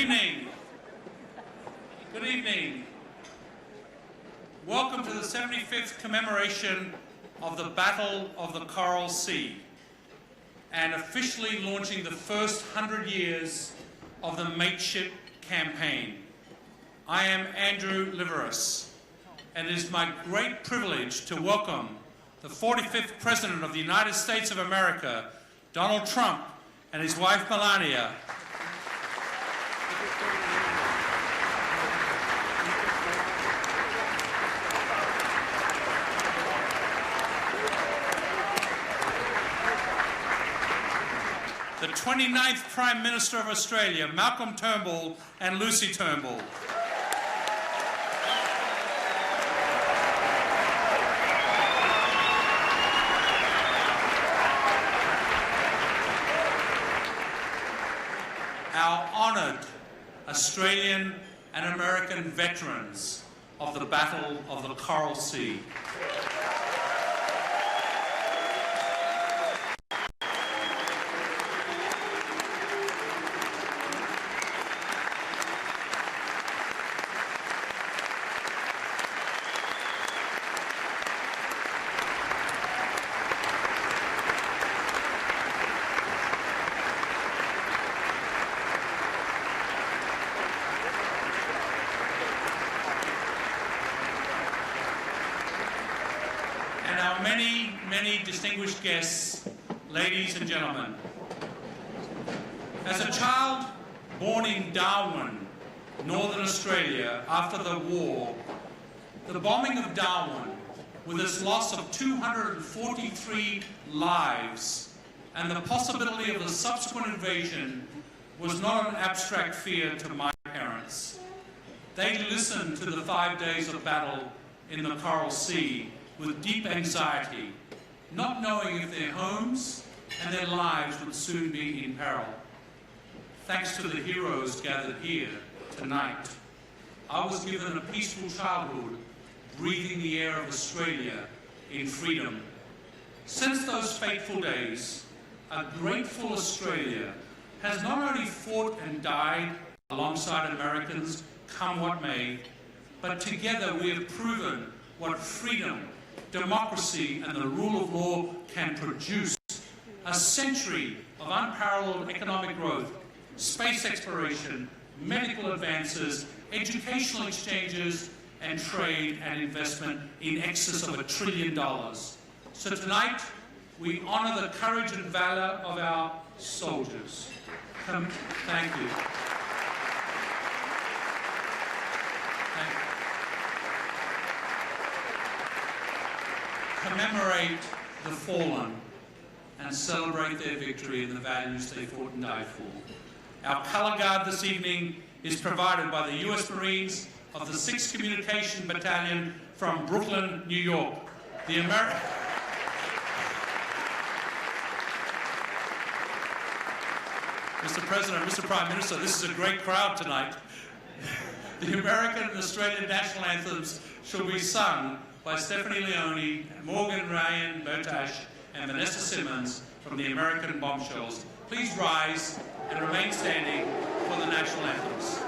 evening. Good evening. Welcome to the 75th commemoration of the Battle of the Coral Sea and officially launching the first 100 years of the Mateship Campaign. I am Andrew Liveris, and it is my great privilege to welcome the 45th President of the United States of America, Donald Trump, and his wife Melania. The 29th Prime Minister of Australia, Malcolm Turnbull and Lucy Turnbull. Our honoured Australian and American veterans of the Battle of the Coral Sea. Many distinguished guests, ladies and gentlemen. As a child born in Darwin, Northern Australia, after the war, the bombing of Darwin, with its loss of 243 lives and the possibility of a subsequent invasion, was not an abstract fear to my parents. They listened to the 5 days of battle in the Coral Sea with deep anxiety, not knowing if their homes and their lives would soon be in peril. Thanks to the heroes gathered here tonight, I was given a peaceful childhood, breathing the air of Australia in freedom. Since those fateful days, a grateful Australia has not only fought and died alongside Americans, come what may, but together we have proven what freedom, democracy and the rule of law can produce. A century of unparalleled economic growth, space exploration, medical advances, educational exchanges and trade and investment in excess of $1 trillion. So tonight we honour the courage and valour of our soldiers. Thank you. Commemorate the fallen and celebrate their victory and the values they fought and died for. Our colour guard this evening is provided by the US Marines of the 6th Communication Battalion from Brooklyn, New York. Mr. President, Mr. Prime Minister, this is a great crowd tonight. The American and Australian national anthems shall be sung by Stephanie Leone, Morgan Ryan Bertash, and Vanessa Simmons from the American Bombshells. Please rise and remain standing for the national anthems.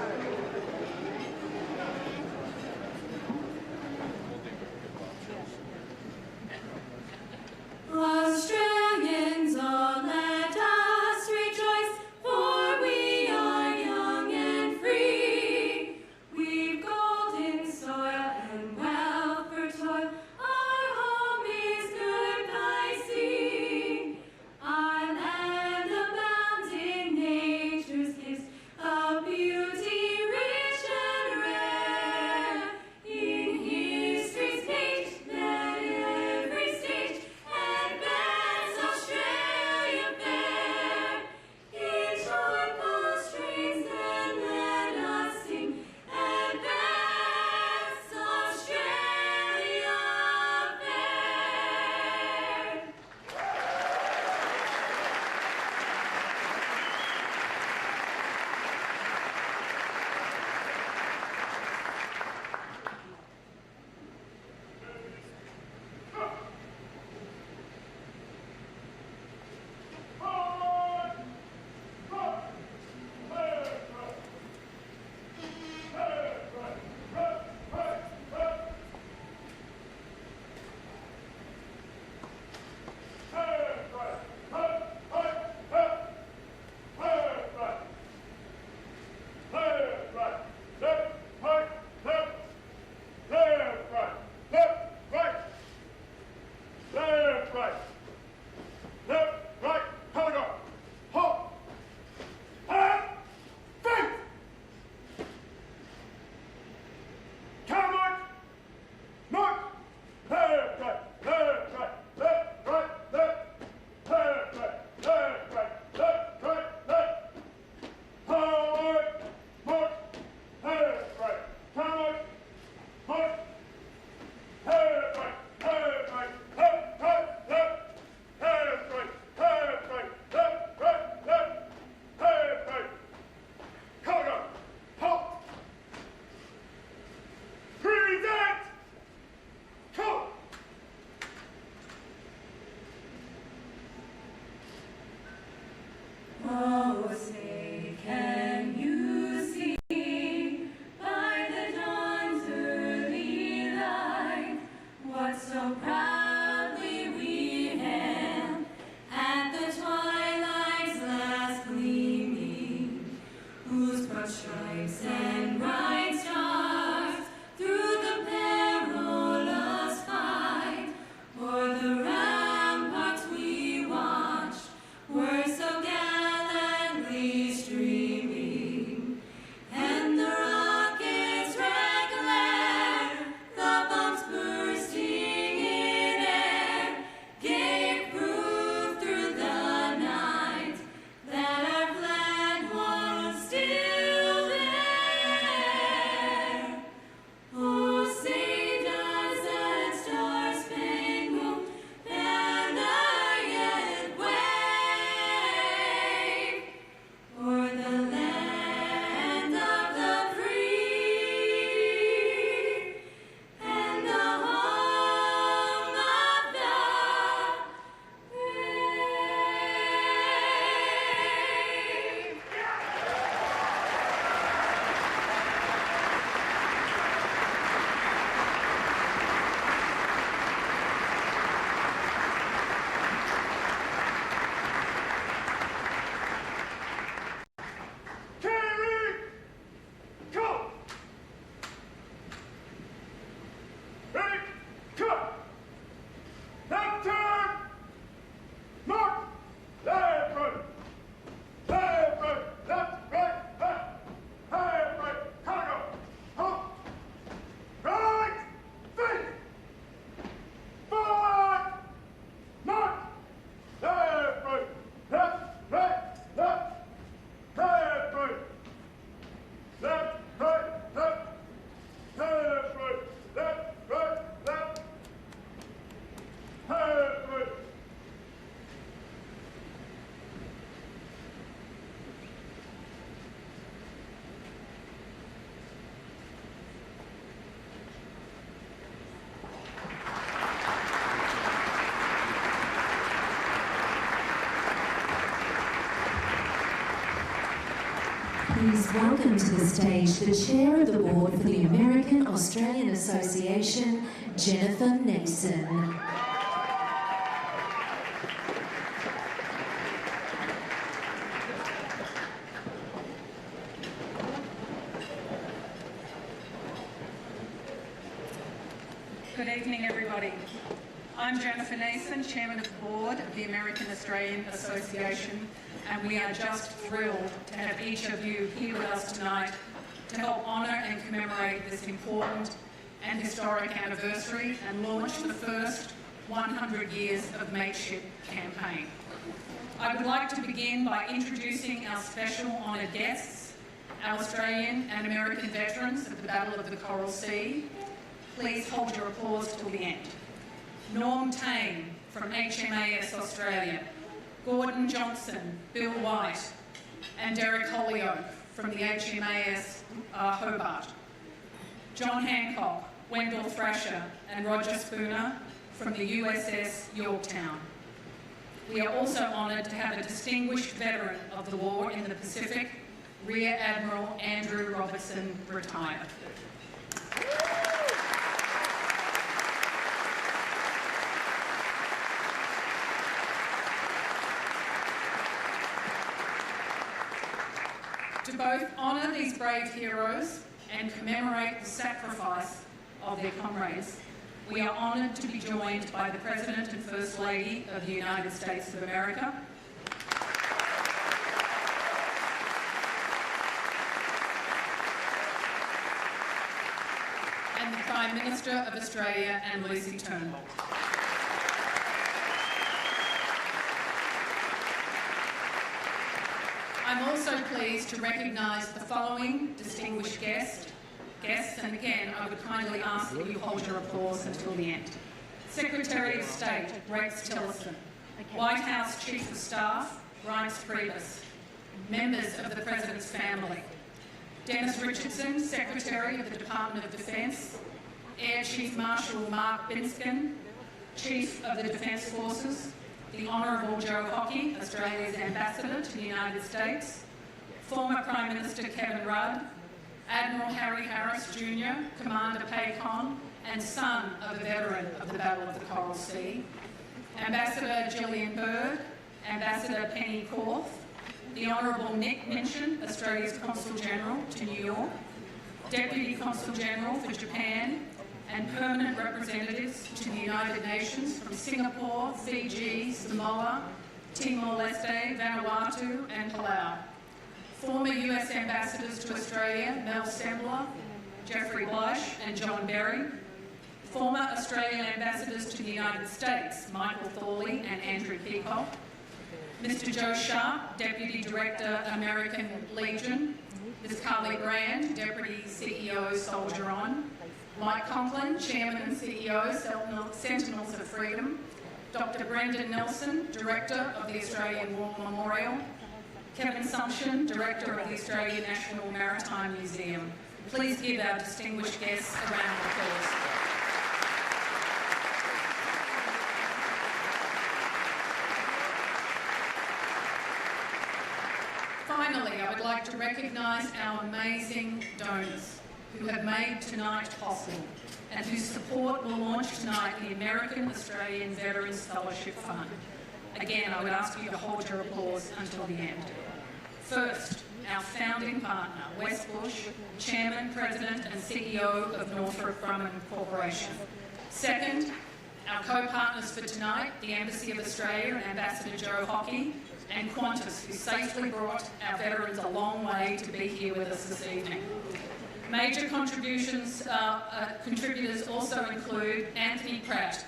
Australians, all let us rejoice, for we are young and free. We've golden soil and wealth for toil. Our home is good by sea. Our land abounds in nature's gifts, of beauty please welcome to the stage the Chair of the Board for the American-Australian Association, Jennifer Nason. Good evening, everybody. I'm Jennifer Nason, Chairman of the Board of the American Australian Association, and we are just thrilled to have each of you here with us tonight to help honour and commemorate this important and historic anniversary and launch the first 100 years of Mateship campaign. I would like to begin by introducing our special honoured guests, our Australian and American veterans of the Battle of the Coral Sea. Please hold your applause till the end. Norm Tane from HMAS Australia, Gordon Johnson, Bill White, and Derek Holyoke from the HMAS Hobart. John Hancock, Wendell Thrasher, and Roger Spooner from the USS Yorktown. We are also honoured to have a distinguished veteran of the war in the Pacific, Rear Admiral Andrew Robertson, retired. To both honour these brave heroes and commemorate the sacrifice of their comrades, we are honoured to be joined by the President and First Lady of the United States of America, and the Prime Minister of Australia, and Lucy Turnbull. I'm also pleased to recognise the following distinguished guests, and again, I would kindly ask that you hold your applause until the end. Secretary of State, Rex Tillerson. White House Chief of Staff, Reince Priebus. Members of the President's family. Dennis Richardson, Secretary of the Department of Defence. Air Chief Marshal Mark Binskin, Chief of the Defence Forces. The Honourable Joe Hockey, Australia's Ambassador to the United States, former Prime Minister Kevin Rudd, Admiral Harry Harris Jr., Commander PACON, and son of a veteran of the Battle of the Coral Sea, Ambassador Gillian Berg, Ambassador Penny Korth, the Honourable Nick Minchin, Australia's Consul General to New York, Deputy Consul General for Japan, and permanent representatives to the United Nations from Singapore, Fiji, Samoa, Timor-Leste, Vanuatu and Palau. Former US Ambassadors to Australia, Mel Sembler, Jeffrey Bleish and John Berry. Former Australian Ambassadors to the United States, Michael Thorley and Andrew Peacock. Mr Joe Sharp, Deputy Director, American Legion. Ms Carly Brand, Deputy CEO, Soldier On. Mike Conklin, Chairman and CEO, Sentinels of Freedom. Dr Brendan Nelson, Director of the Australian War Memorial. Kevin Sumption, Director of the Australian National Maritime Museum. Please give our distinguished guests a round of applause. Finally, I would like to recognise our amazing donors who have made tonight possible and whose support will launch tonight the American Australian Veterans Fellowship Fund. Again, I would ask you to hold your applause until the end. First, our founding partner, Wes Bush, Chairman, President and CEO of Northrop Grumman Corporation. Second, our co-partners for tonight, the Embassy of Australia and Ambassador Joe Hockey, and Qantas, who safely brought our veterans a long way to be here with us this evening. Major contributors also include Anthony Pratt,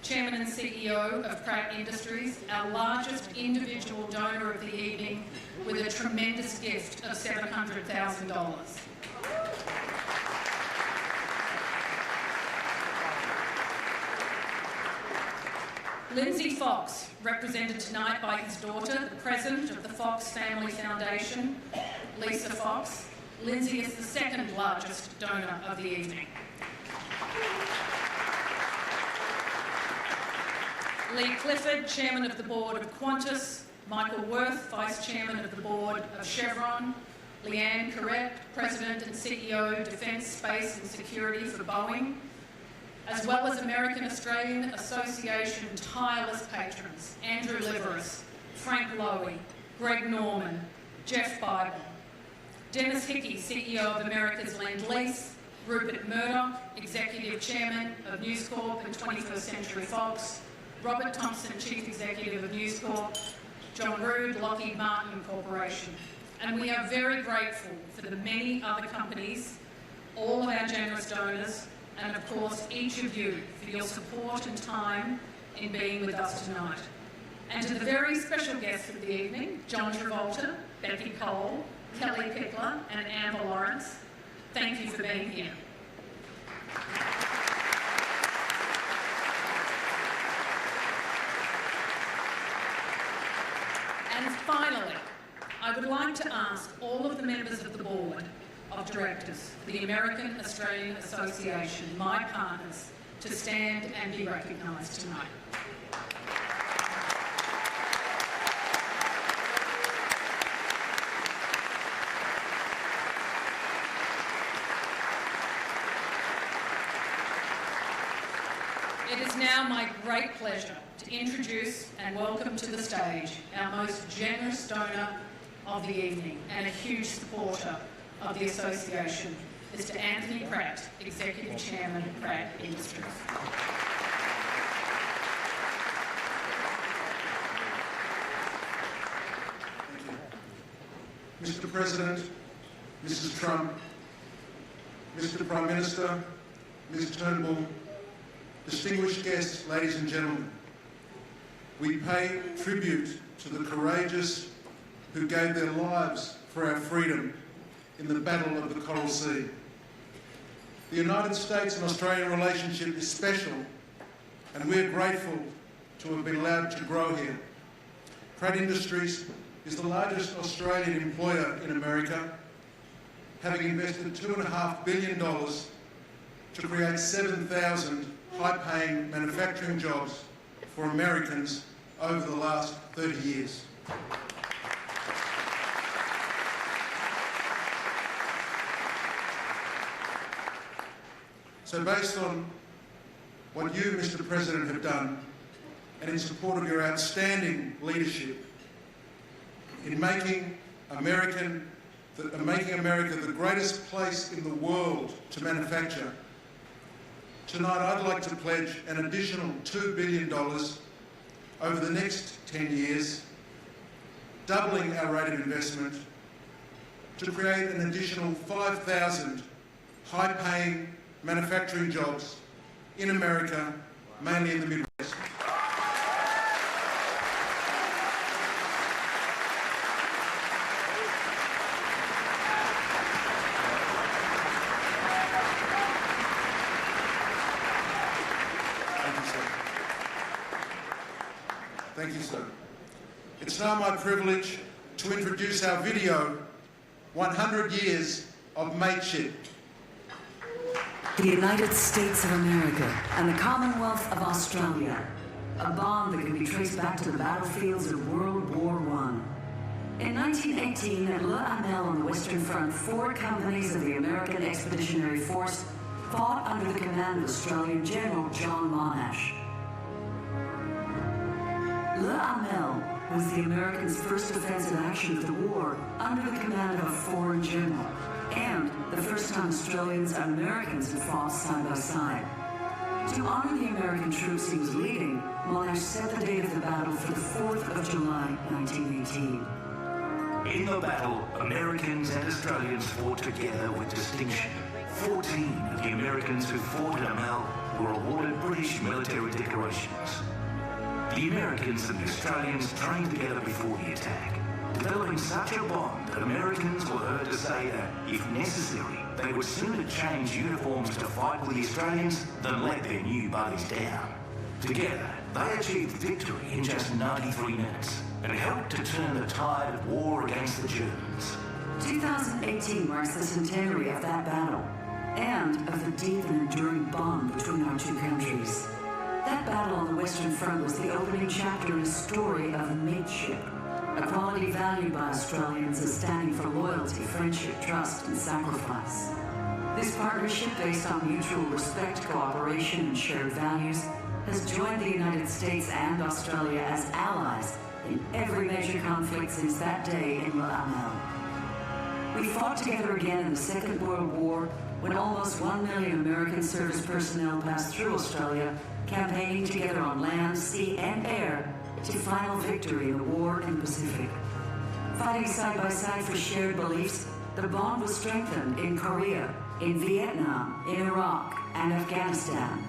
Chairman and CEO of Pratt Industries, our largest individual donor of the evening, with a tremendous gift of $700,000. Lindsay Fox, represented tonight by his daughter, the President of the Fox Family Foundation, Lisa Fox. Lindsay is the second largest donor of the evening. Lee Clifford, Chairman of the Board of Qantas, Michael Worth, Vice Chairman of the Board of Chevron, Leanne Corrett, President and CEO, Defence, Space and Security for Boeing, as well as American Australian Association tireless patrons, Andrew Liveris, Frank Lowy, Greg Norman, Jeff Bible, Dennis Hickey, CEO of America's Lend-Lease, Rupert Murdoch, Executive Chairman of News Corp and 21st Century Fox, Robert Thompson, Chief Executive of News Corp, John Rood, Lockheed Martin Corporation. And we are very grateful for the many other companies, all of our generous donors, and of course each of you for your support and time in being with us tonight. And to the very special guests of the evening, John Travolta, Becky Cole, Kelly Pickler and Amber Lawrence, thank you for being here. And finally, I would like to ask all of the members of the Board of Directors for the American Australian Association, my partners, to stand and be recognised tonight. It is now my great pleasure to introduce and welcome to the stage our most generous donor of the evening and a huge supporter of the Association, Mr. Anthony Pratt, Executive Chairman of Pratt Industries. Thank you. Mr. President, Mrs. Trump, Mr. Prime Minister, Ms. Turnbull, distinguished guests, ladies and gentlemen, we pay tribute to the courageous who gave their lives for our freedom in the Battle of the Coral Sea. The United States and Australian relationship is special, and we're grateful to have been allowed to grow here. Pratt Industries is the largest Australian employer in America, having invested $2.5 billion to create 7,000 high-paying manufacturing jobs for Americans over the last 30 years. So based on what you, Mr. President, have done, and in support of your outstanding leadership in making America the greatest place in the world to manufacture, tonight I'd like to pledge an additional $2 billion over the next 10 years, doubling our rate of investment, to create an additional 5,000 high-paying manufacturing jobs in America, mainly in the Midwest. Thank you, sir. It's now my privilege to introduce our video, 100 Years of Mateship. The United States of America and the Commonwealth of Australia, a bond that can be traced back to the battlefields of World War I. In 1918, at Le Hamel on the Western Front, 4 companies of the American Expeditionary Force fought under the command of Australian General John Monash. Le Hamel was the Americans' first offensive action of the war under the command of a foreign general, and the first time Australians and Americans had fought side by side. To honor the American troops he was leading, Monash set the date of the battle for the 4th of July, 1918. In the battle, Americans and Australians fought together with distinction. 14 of the Americans who fought at Hamel were awarded British military decorations. The Americans and the Australians trained together before the attack, developing such a bond that Americans were heard to say that, if necessary, they would sooner change uniforms to fight with the Australians than let their new buddies down. Together, they achieved victory in just 93 minutes and helped to turn the tide of war against the Germans. 2018 marks the centenary of that battle and of the deep and enduring bond between our two countries. That battle on the Western Front was the opening chapter in a story of mateship, a quality valued by Australians as standing for loyalty, friendship, trust, and sacrifice. This partnership, based on mutual respect, cooperation, and shared values, has joined the United States and Australia as allies in every major conflict since that day in La Amel. We fought together again in the Second World War when almost 1 million American service personnel passed through Australia, campaigning together on land, sea, and air to final victory in the war in the Pacific. Fighting side by side for shared beliefs, the bond was strengthened in Korea, in Vietnam, in Iraq, and Afghanistan.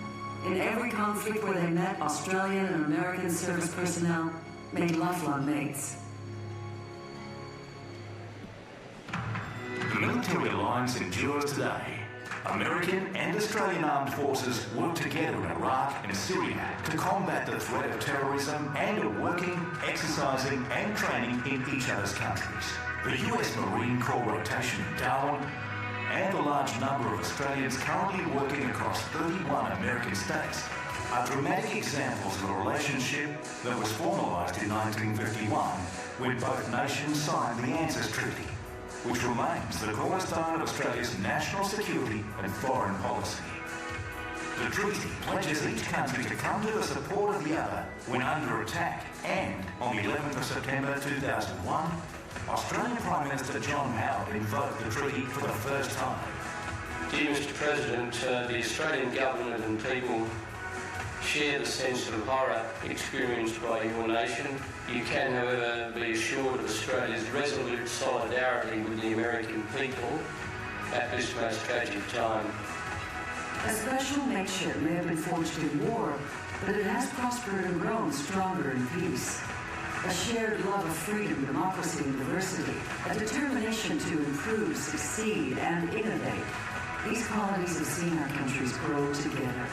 In every conflict where they met, Australian and American service personnel made lifelong mates. The military alliance endures today. American and Australian armed forces work together in Iraq and Syria to combat the threat of terrorism and are working, exercising and training in each other's countries. The US Marine Corps rotation in Darwin and the large number of Australians currently working across 31 American states are dramatic examples of a relationship that was formalised in 1951 when both nations signed the ANZUS Treaty, which remains the cornerstone of Australia's national security and foreign policy. The treaty pledges each country to come to the support of the other when under attack, and on the 11th of September 2001, Australian Prime Minister John Howard invoked the treaty for the first time. Dear Mr President, the Australian Government and people share the sense of horror experienced by your nation. You can, however, be assured of Australia's resolute solidarity with the American people at this most tragic time. A special mateship may have been forged in war, but it has prospered and grown stronger in peace. A shared love of freedom, democracy, and diversity, a determination to improve, succeed, and innovate. These qualities have seen our countries grow together.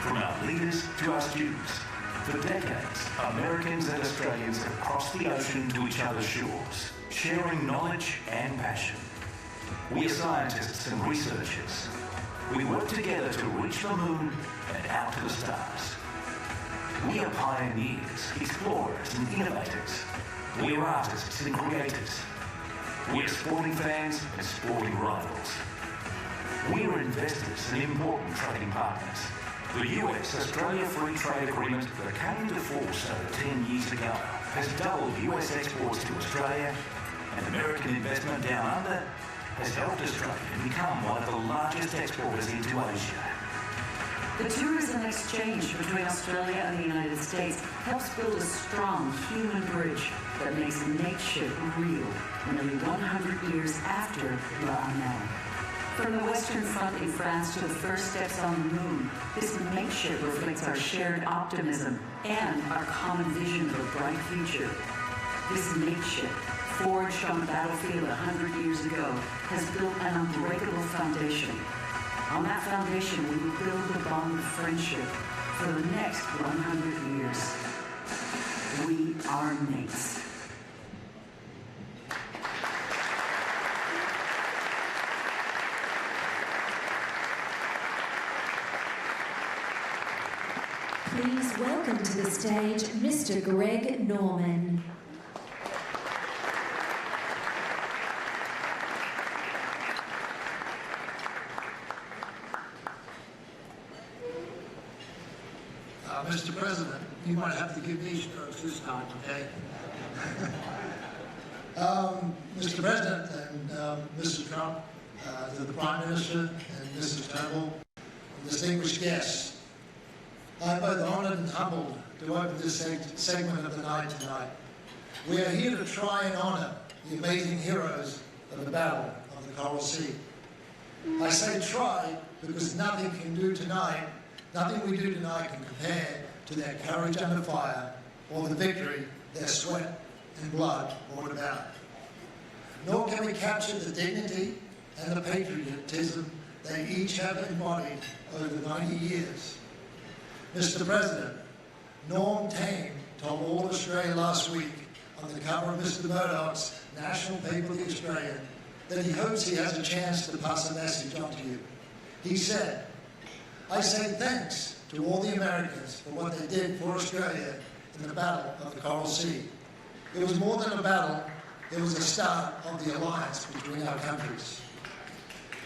From our leaders to our students, for decades, Americans and Australians have crossed the ocean to each other's shores, sharing knowledge and passion. We are scientists and researchers. We work together to reach the moon and out to the stars. We are pioneers, explorers and innovators. We are artists and creators. We are sporting fans and sporting rivals. We are investors and important trading partners. The US-Australia Free Trade Agreement that came into force over 10 years ago has doubled US exports to Australia, and American investment down under has helped Australia become one of the largest exporters into Asia. The tourism exchange between Australia and the United States helps build a strong human bridge that makes mateship real nearly 100 years after La Amel. From the Western Front in France to the first steps on the moon, this mateship reflects our shared optimism and our common vision of a bright future. This mateship, forged on the battlefield 100 years ago, has built an unbreakable foundation. On that foundation, we will build a bond of friendship for the next 100 years. We are mates. Please welcome to the stage Mr. Greg Norman. Mr. President, you might have to give me strokes this time, okay? Mr. President and Mr. Trump, to the Prime Minister and Mrs. Turnbull, distinguished guests, I am both honoured and humbled to open this segment of the night tonight. We are here to try and honour the amazing heroes of the Battle of the Coral Sea. I say try because nothing we do tonight can compare to their courage under fire or the victory their sweat and blood brought about. Nor can we capture the dignity and the patriotism they each have embodied over 90 years. Mr. President, Norm Tame told all of Australia last week on the cover of Mr. Murdoch's national paper, The Australian, that he hopes he has a chance to pass a message on to you. He said, I say thanks to all the Americans for what they did for Australia in the Battle of the Coral Sea. It was more than a battle, it was the start of the alliance between our countries.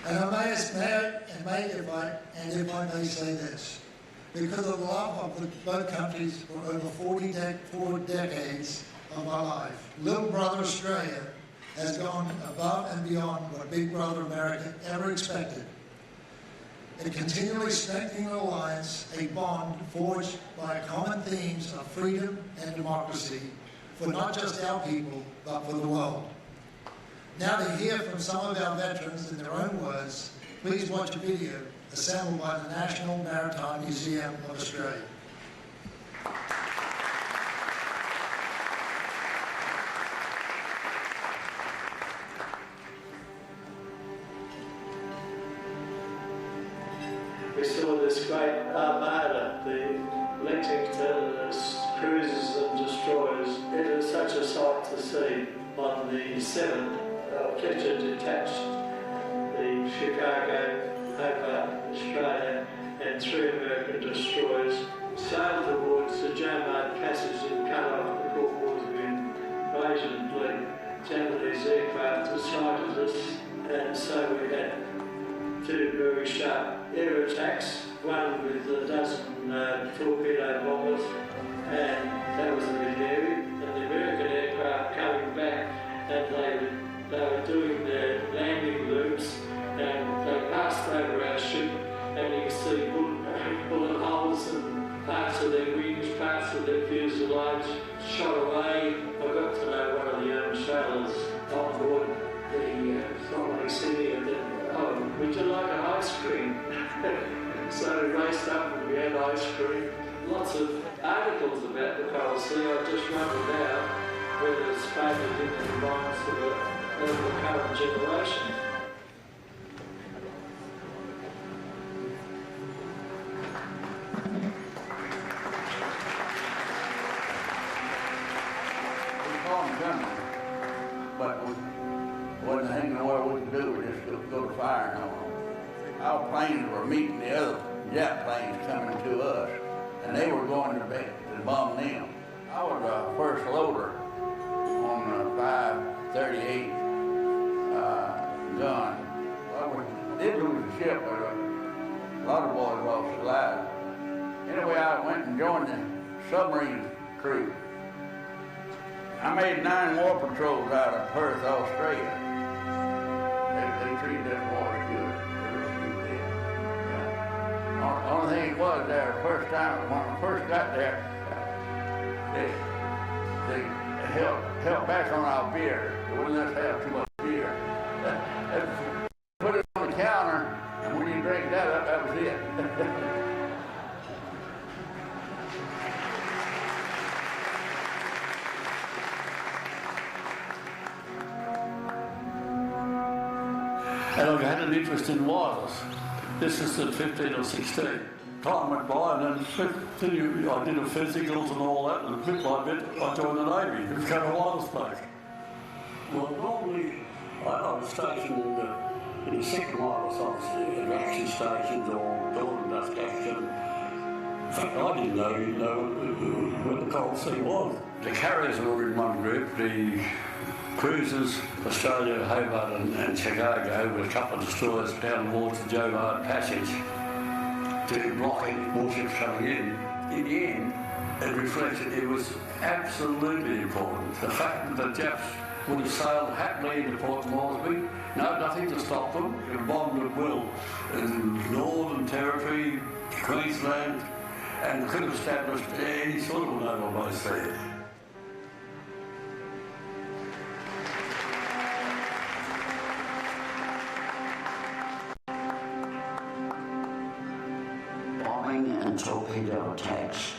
And if I may say this, because of the love of both countries for over 4 decades of my life, little brother Australia has gone above and beyond what big brother America ever expected. In continually strengthening the alliance, a bond forged by common themes of freedom and democracy for not just our people, but for the world. Now to hear from some of our veterans in their own words, please watch a video assembled by the National Maritime Museum of Australia. We saw this great armada, the Lexington, cruisers and destroyers. It was such a sight to see. On the 7th, Fletcher detached the Chicago, Hobart, Australia, and 3 American destroyers sailed towards the Jomard Passage and cut off the course of invasion fleet. Japanese aircraft sighted us, and so we had 2 very sharp air attacks, one with a dozen torpedo bombers, and that was a bit hairy. And the American aircraft coming back, and they were doing their landing loops, and they passed over our ship, and you can see bullet holes and parts of their wings, parts of their fuselage shot away. I got to know one of the young sailors on board the Salt Lake City, and then, "Oh, would you like an ice cream?" So we raced up and we had ice cream. Lots of articles about the Coral Sea. I just wondered out whether it's faded into the minds of the current generation. We saw them coming, but we wasn't thinking what we could do. We just go to fire on them. Our planes were meeting the other jet planes coming to us, and they were going to bomb them. I was a first loader on a 538 gun. Well, we did lose the ship, but a lot of boys lost their lives. Anyway, I went and joined the submarine crew. I made 9 war patrols out of Perth, Australia. They treated us boys good. Only thing it was there, the first time, when I first got there, they held back on our beer. They wouldn't let us have too much beer. They put it on the counter, and when you drank that up, that was it. And I had an interest in wireless. This is at 15 or 16. Time went by, and then I did the physicals and all that, and bit by bit, I joined the Navy. It became a wireless bloke. Well, normally, I was stationed in the second wireless office, at action stations or dawn and dusk action. In fact, I didn't know where the Coral Sea was. The carriers were in one group, the cruisers, Australia, Hobart and Chicago, with a couple of destroyers down towards the Jomard Passage to block any warships coming in. In the end, it reflected it was absolutely important. The fact that the Japs would have sailed happily into Port Moresby, nothing to stop them, and bombed at will in Northern Territory, Queensland, and could have established any sort of naval base there. And torpedo attacks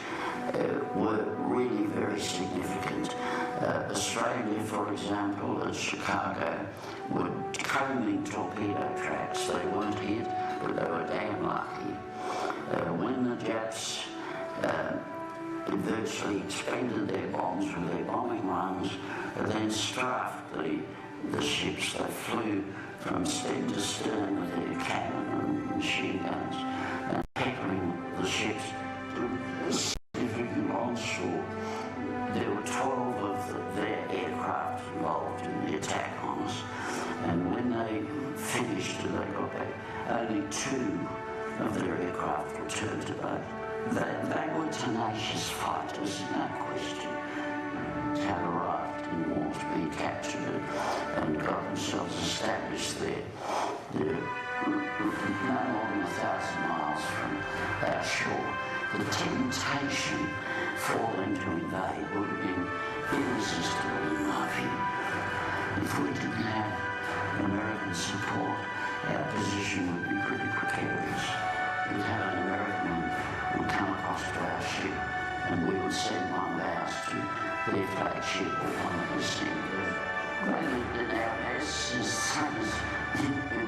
were really very significant. Australia, for example, at Chicago, were combing torpedo tracks. They weren't hit, but they were damn lucky. When the Japs virtually expended their bombs with their bombing runs, and then strafed the ships, they flew from stem to stern with their cannon and machine guns, and peppering the ships to a significant onslaught. There were 12 of their involved in the attack on us. And when they finished and they got back, only 2 of their aircraft returned to base. They were tenacious fighters, no question. Had arrived in war to be captured and got themselves established there. They're no more than 1,000 miles from our shore. The temptation for them to invade would have been irresistible in my view. If we didn't have American support, our position would be pretty precarious. We'd have an American would come across to our ship and we would send one of ours to their flagship or one of the senders. They lived in our nests as same as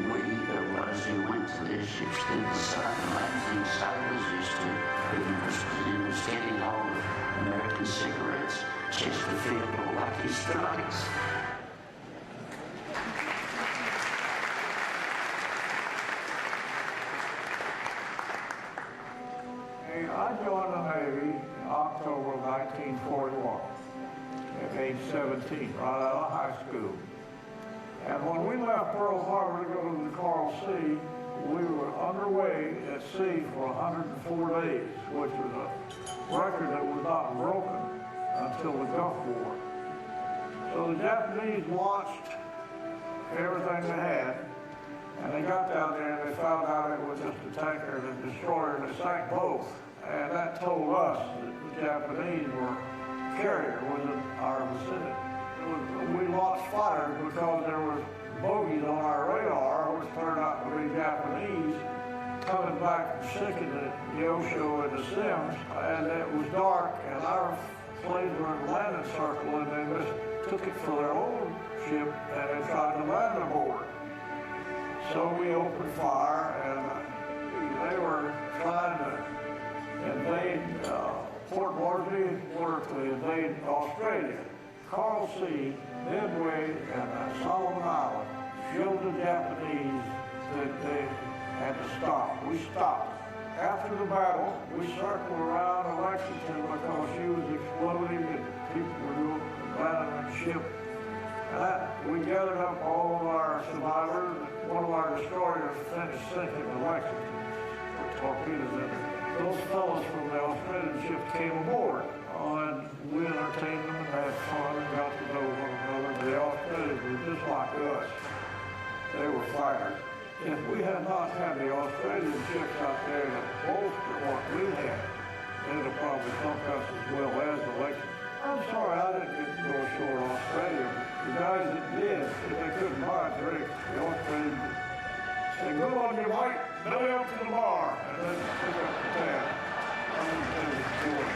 we, those who went to their ships, did the same. Amazing sailors used to be interested in was getting hold of American cigarettes, Chesterfield or Lucky Strikes. I joined the Navy in October of 1941 at age 17, right out of high school. And when we left Pearl Harbor to go to the Coral Sea, we were underway at sea for 104 days, which was a record that was not broken until the Gulf War. So the Japanese launched everything they had, and they got down there and they found out it was just a tanker and a destroyer, and it sank both. And that told us that the Japanese were carrier was in our vicinity. We launched fighters because there were bogies on our radar, which turned out to be Japanese, coming back from sinking at Yosho and the Sims, and it was dark, and our planes were in a landing circle, and they mistook it for their own ship, and they tried to land aboard. So we opened fire, and they were trying to invade Port Moresby, were to invade Australia. Coral Sea, Midway, and Solomon Island showed the Japanese that they had to stop. We stopped. After the battle, we circled around Lexington because she was exploding and people were doing abandoning ship. And we gathered up all of our survivors. One of our destroyers finished sinking the Lexington with torpedoes in it. Those fellows from the Australian ship came aboard, and we entertained them and had fun and got to know one another. The Australians were just like us. They were fighters. If we had not had the Australian ships out there to bolster what we had, they'd have probably sunk us as well as the Lexington. I'm sorry I didn't get to go ashore in Australia. The guys that did, if they couldn't buy a drink, the Australians said, "Go on your right, belly up to the bar," and then pick up the tab. I wouldn't tell you to do it.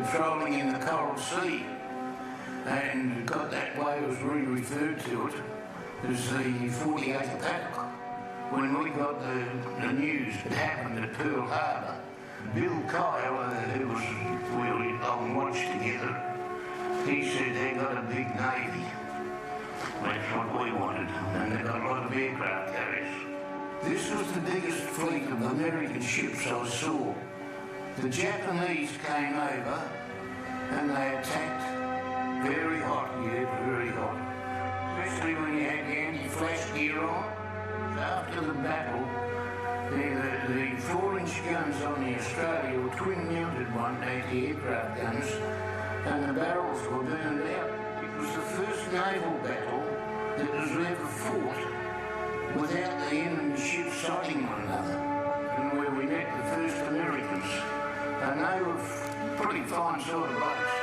Patrolling in the Coral Sea, and got that way, it was really referred to it as the 48 Paddle. When we got the news that happened at Pearl Harbor, Bill Kyle, who was, we were on watch together, he said they got a big navy. That's what we wanted, and they got a lot of aircraft carriers. This was the biggest fleet of American ships I saw. The Japanese came over and they attacked very hot, very hot. Especially when you had the anti-flash gear on. After the battle, the 4-inch guns on the Australia were twin-mounted anti-aircraft guns, and the barrels were burned out. It was the first naval battle that was ever fought without the enemy ships sighting one another, and where we met the first Americans. And they were pretty fine sort of boats.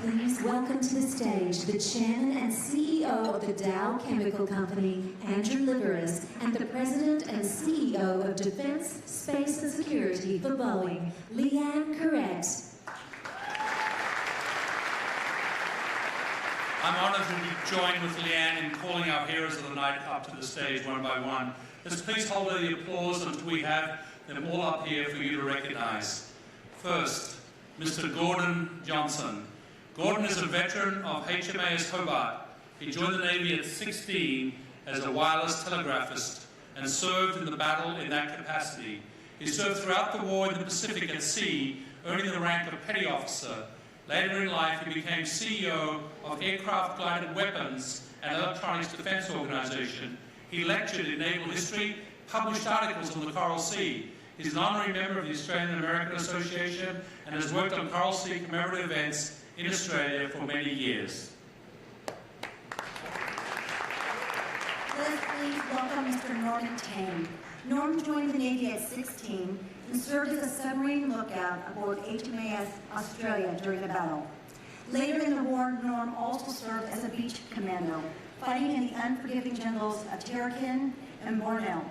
Please welcome to the stage the Chairman and CEO of the Dow Chemical Company, Andrew Liveris, and the President and CEO of Defence, Space and Security for Boeing, Leanne Corrett. I'm honoured to join with Leanne in calling our heroes of the night up to the stage one by one. Let's please hold the applause until we have them all up here for you to recognise. First, Mr. Gordon Johnson. Gordon is a veteran of HMAS Hobart. He joined the Navy at 16 as a wireless telegraphist and served in the battle in that capacity. He served throughout the war in the Pacific at sea, earning the rank of petty officer. Later in life, he became CEO of Aircraft Guided Weapons and Electronics Defence Organisation. He lectured in naval history, published articles on the Coral Sea. He's an honorary member of the Australian American Association and has worked on Coral Sea commemorative events in Australia for many years. Let's please welcome Mr. Norman Tang. Norm joined the Navy at 16 and served as a submarine lookout aboard HMAS Australia during the battle. Later in the war, Norm also served as a beach commando, fighting in the unforgiving jungles of Tarakan and Borneo.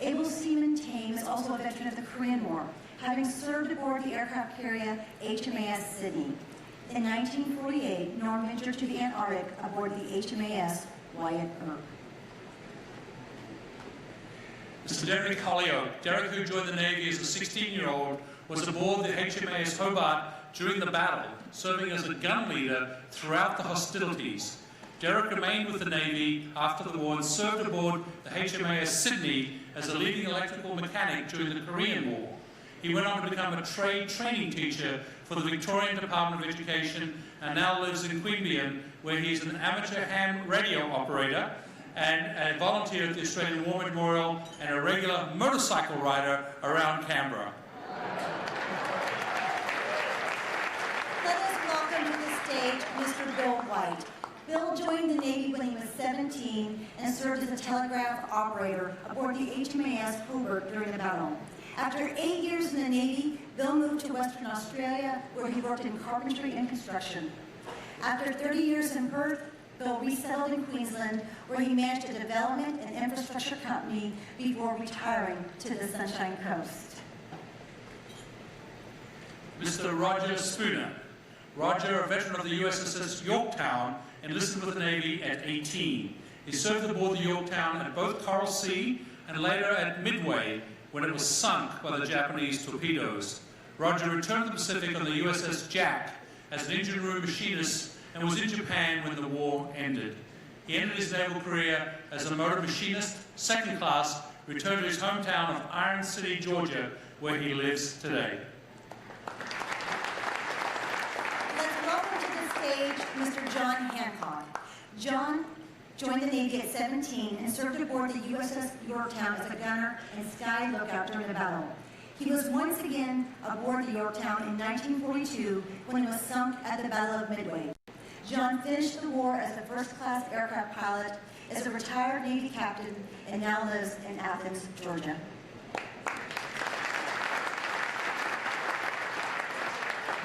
Able Seaman Tame is also a veteran of the Korean War, having served aboard the aircraft carrier HMAS Sydney. In 1948, Norm ventured to the Antarctic aboard the HMAS Wyatt Earp. Mr. Derek Holyoake. Derek, who joined the Navy as a 16-year-old, was aboard the HMAS Hobart during the battle, serving as a gun leader throughout the hostilities. Derek remained with the Navy after the war and served aboard the HMAS Sydney as a leading electrical mechanic during the Korean War. He went on to become a trade training teacher for the Victorian Department of Education and now lives in Queanbeyan, where he is an amateur ham radio operator and a volunteer at the Australian War Memorial and a regular motorcycle rider around Canberra. Let us welcome to the stage Mr. Bill White. Bill joined the Navy when he was 17 and served as a telegraph operator aboard the HMAS Hobart during the battle. After 8 years in the Navy, Bill moved to Western Australia, where he worked in carpentry and construction. After 30 years in Perth, Bill resettled in Queensland, where he managed a development and infrastructure company before retiring to the Sunshine Coast. Mr. Roger Spooner. Roger, a veteran of the USS Yorktown, enlisted with the Navy at 18. He served aboard the Yorktown at both Coral Sea and later at Midway, when it was sunk by the Japanese torpedoes. Roger returned to the Pacific on the USS Jack as an engine room machinist and was in Japan when the war ended. He ended his naval career as a motor machinist, second class, returned to his hometown of Iron City, Georgia, where he lives today. Let's welcome to the stage Mr. John Hancock. John joined the Navy at 17 and served aboard the USS Yorktown as a gunner and sky lookout during the battle. He was once again aboard the Yorktown in 1942 when it was sunk at the Battle of Midway. John finished the war as a first-class aircraft pilot, as a retired Navy captain, and now lives in Athens, Georgia.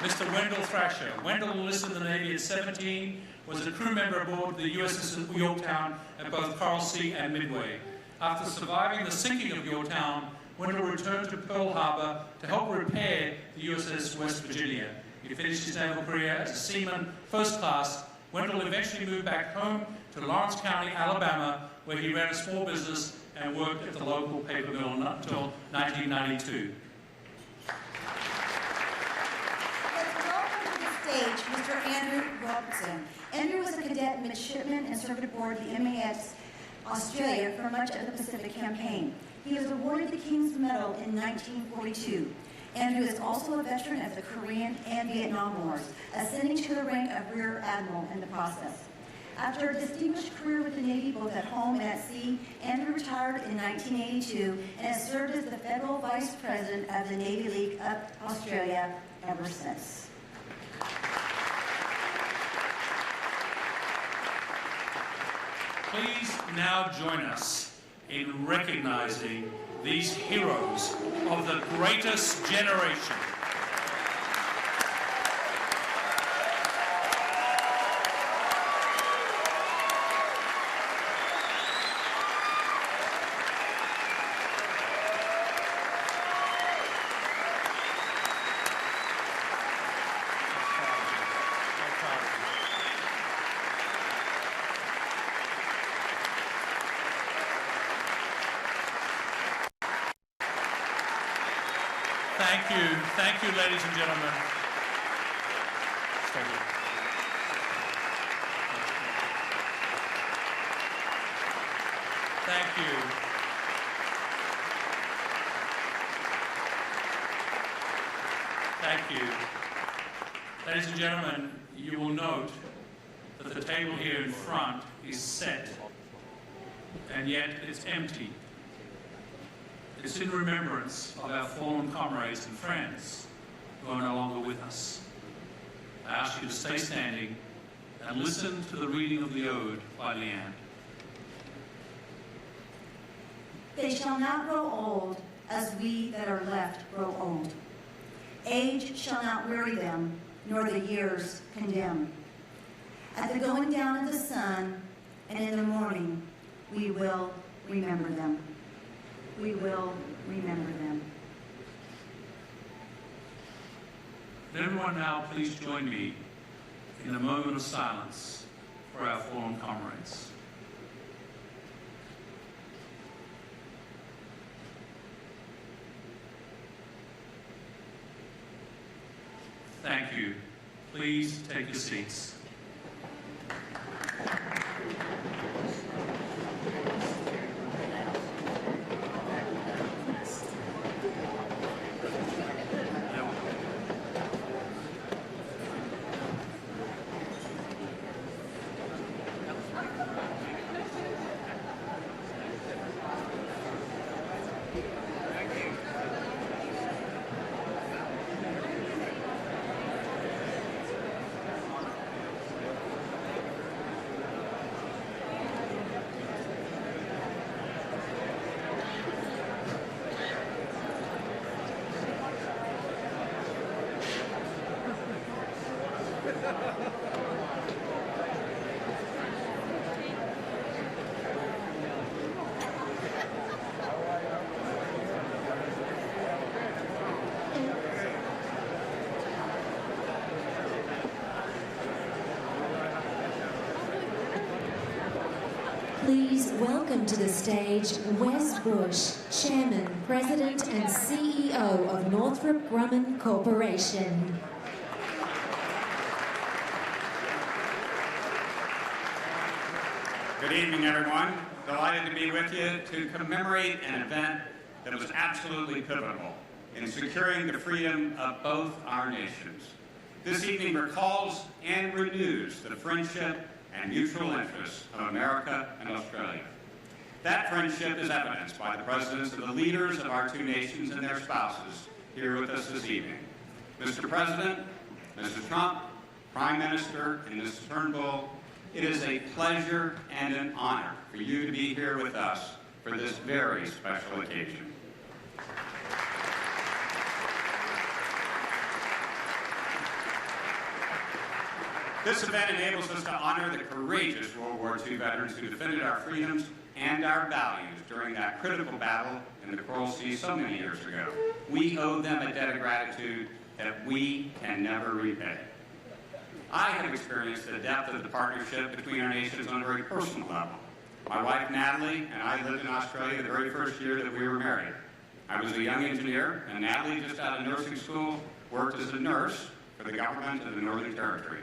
Mr. Wendell Thrasher. Wendell enlisted in the Navy at 17, was a crew member aboard the USS Yorktown at both Coral Sea and Midway. After surviving the sinking of Yorktown, Wendell returned to Pearl Harbor to help repair the USS West Virginia. He finished his naval career as a seaman, first class. Wendell eventually moved back home to Lawrence County, Alabama, where he ran a small business and worked at the local paper mill until 1992. Stage, Mr. Andrew Robertson. Andrew was a cadet midshipman and served aboard the MAS Australia for much of the Pacific campaign. He was awarded the King's Medal in 1942. Andrew is also a veteran of the Korean and Vietnam Wars, ascending to the rank of Rear Admiral in the process. After a distinguished career with the Navy both at home and at sea, Andrew retired in 1982 and has served as the Federal Vice President of the Navy League of Australia ever since. Please now join us in recognizing these heroes of the greatest generation. Thank you. Thank you, ladies and gentlemen. Thank you. Thank you. Thank you. Ladies and gentlemen, you will note that the table here in front is set, and yet it's empty. It's in remembrance of our fallen comrades and friends who are no longer with us. I ask you to stay standing and listen to the reading of the ode by Leanne. They shall not grow old as we that are left grow old. Age shall not weary them, nor the years condemn. At the going down of the sun and in the morning, we will remember them. We will remember them. Would everyone now please join me in a moment of silence for our fallen comrades. Thank you. Please take your seats. Please welcome to the stage Wes Bush, Chairman, President and CEO of Northrop Grumman Corporation. Good evening, everyone. Delighted to be with you to commemorate an event that was absolutely pivotal in securing the freedom of both our nations. This evening recalls and renews the friendship and mutual interests of America and Australia. That friendship is evidenced by the presidents of the leaders of our two nations and their spouses here with us this evening. Mr. President, Mr. Trump, Prime Minister, and Mrs. Turnbull, it is a pleasure and an honor for you to be here with us for this very special occasion. This event enables us to honor the courageous World War II veterans who defended our freedoms and our values during that critical battle in the Coral Sea so many years ago. We owe them a debt of gratitude that we can never repay. I have experienced the depth of the partnership between our nations on a very personal level. My wife, Natalie, and I lived in Australia the very first year that we were married. I was a young engineer, and Natalie, just out of nursing school, worked as a nurse for the government of the Northern Territory.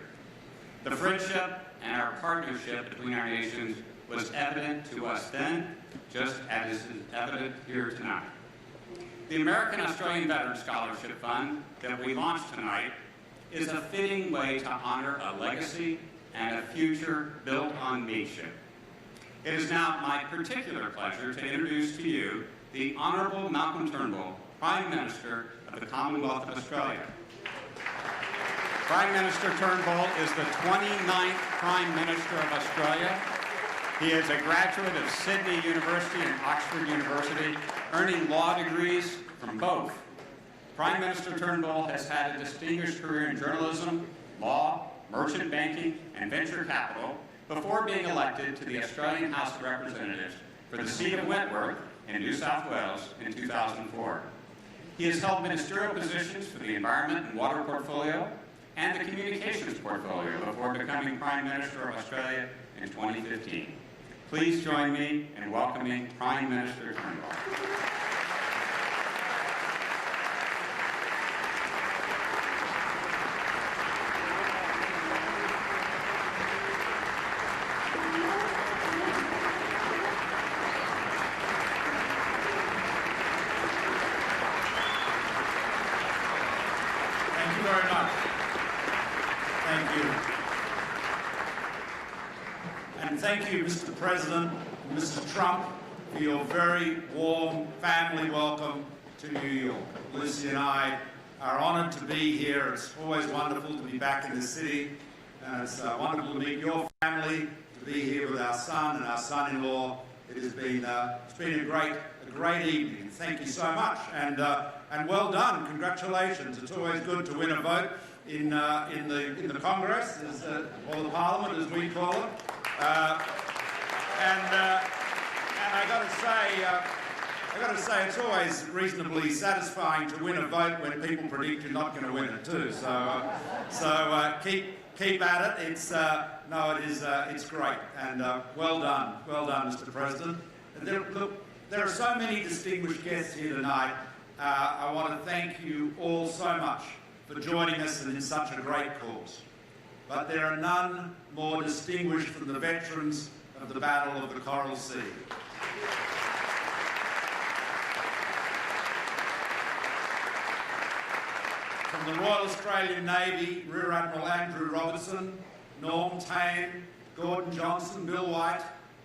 The friendship and our partnership between our nations was evident to us then, just as is evident here tonight. The American Australian Veterans Scholarship Fund that we launched tonight is a fitting way to honor a legacy and a future built on mateship. It is now my particular pleasure to introduce to you the Honourable Malcolm Turnbull, Prime Minister of the Commonwealth of Australia. Prime Minister Turnbull is the 29th Prime Minister of Australia. He is a graduate of Sydney University and Oxford University, earning law degrees from both. Prime Minister Turnbull has had a distinguished career in journalism, law, merchant banking, and venture capital before being elected to the Australian House of Representatives for the seat of Wentworth in New South Wales in 2004. He has held ministerial positions for the Environment and Water Portfolio and the Communications Portfolio before becoming Prime Minister of Australia in 2015. Please join me in welcoming Prime Minister Turnbull. And thank you, Mr. President and Mr. Trump, for your very warm family welcome to New York. Lucy and I are honoured to be here. It's always wonderful to be back in the city. And it's wonderful to meet your family, to be here with our son and our son-in-law. It has been a great evening. Thank you so much, and well done. Congratulations. It's always good to win a vote in the Congress, or the Parliament, as we call it. And I got to say, it's always reasonably satisfying to win a vote when people predict you're not going to win it too. So keep at it. It's great, and well done, Mr. President. There are so many distinguished guests here tonight. I want to thank you all so much for joining us in such a great cause. But there are none more distinguished than the veterans of the Battle of the Coral Sea. From the Royal Australian Navy, Rear Admiral Andrew Robertson, Norm Tame, Gordon Johnson, Bill White,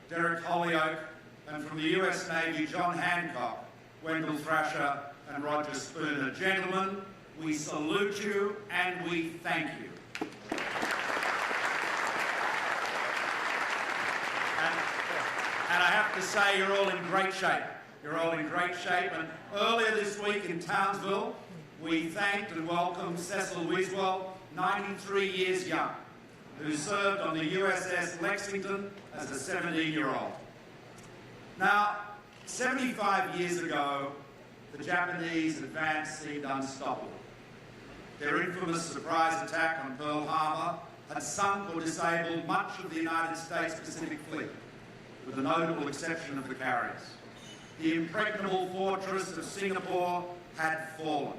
Derek Holyoake, and from the US Navy, John Hancock, Wendell Thrasher, and Roger Spooner. Gentlemen, we salute you and we thank you. And I have to say, you're all in great shape. You're all in great shape. And earlier this week in Townsville, we thanked and welcomed Cecil Wiswell, 93 years young, who served on the USS Lexington as a 17-year-old. Now, 75 years ago, the Japanese advance seemed unstoppable. Their infamous surprise attack on Pearl Harbor had sunk or disabled much of the United States Pacific Fleet, with the notable exception of the carriers. The impregnable fortress of Singapore had fallen.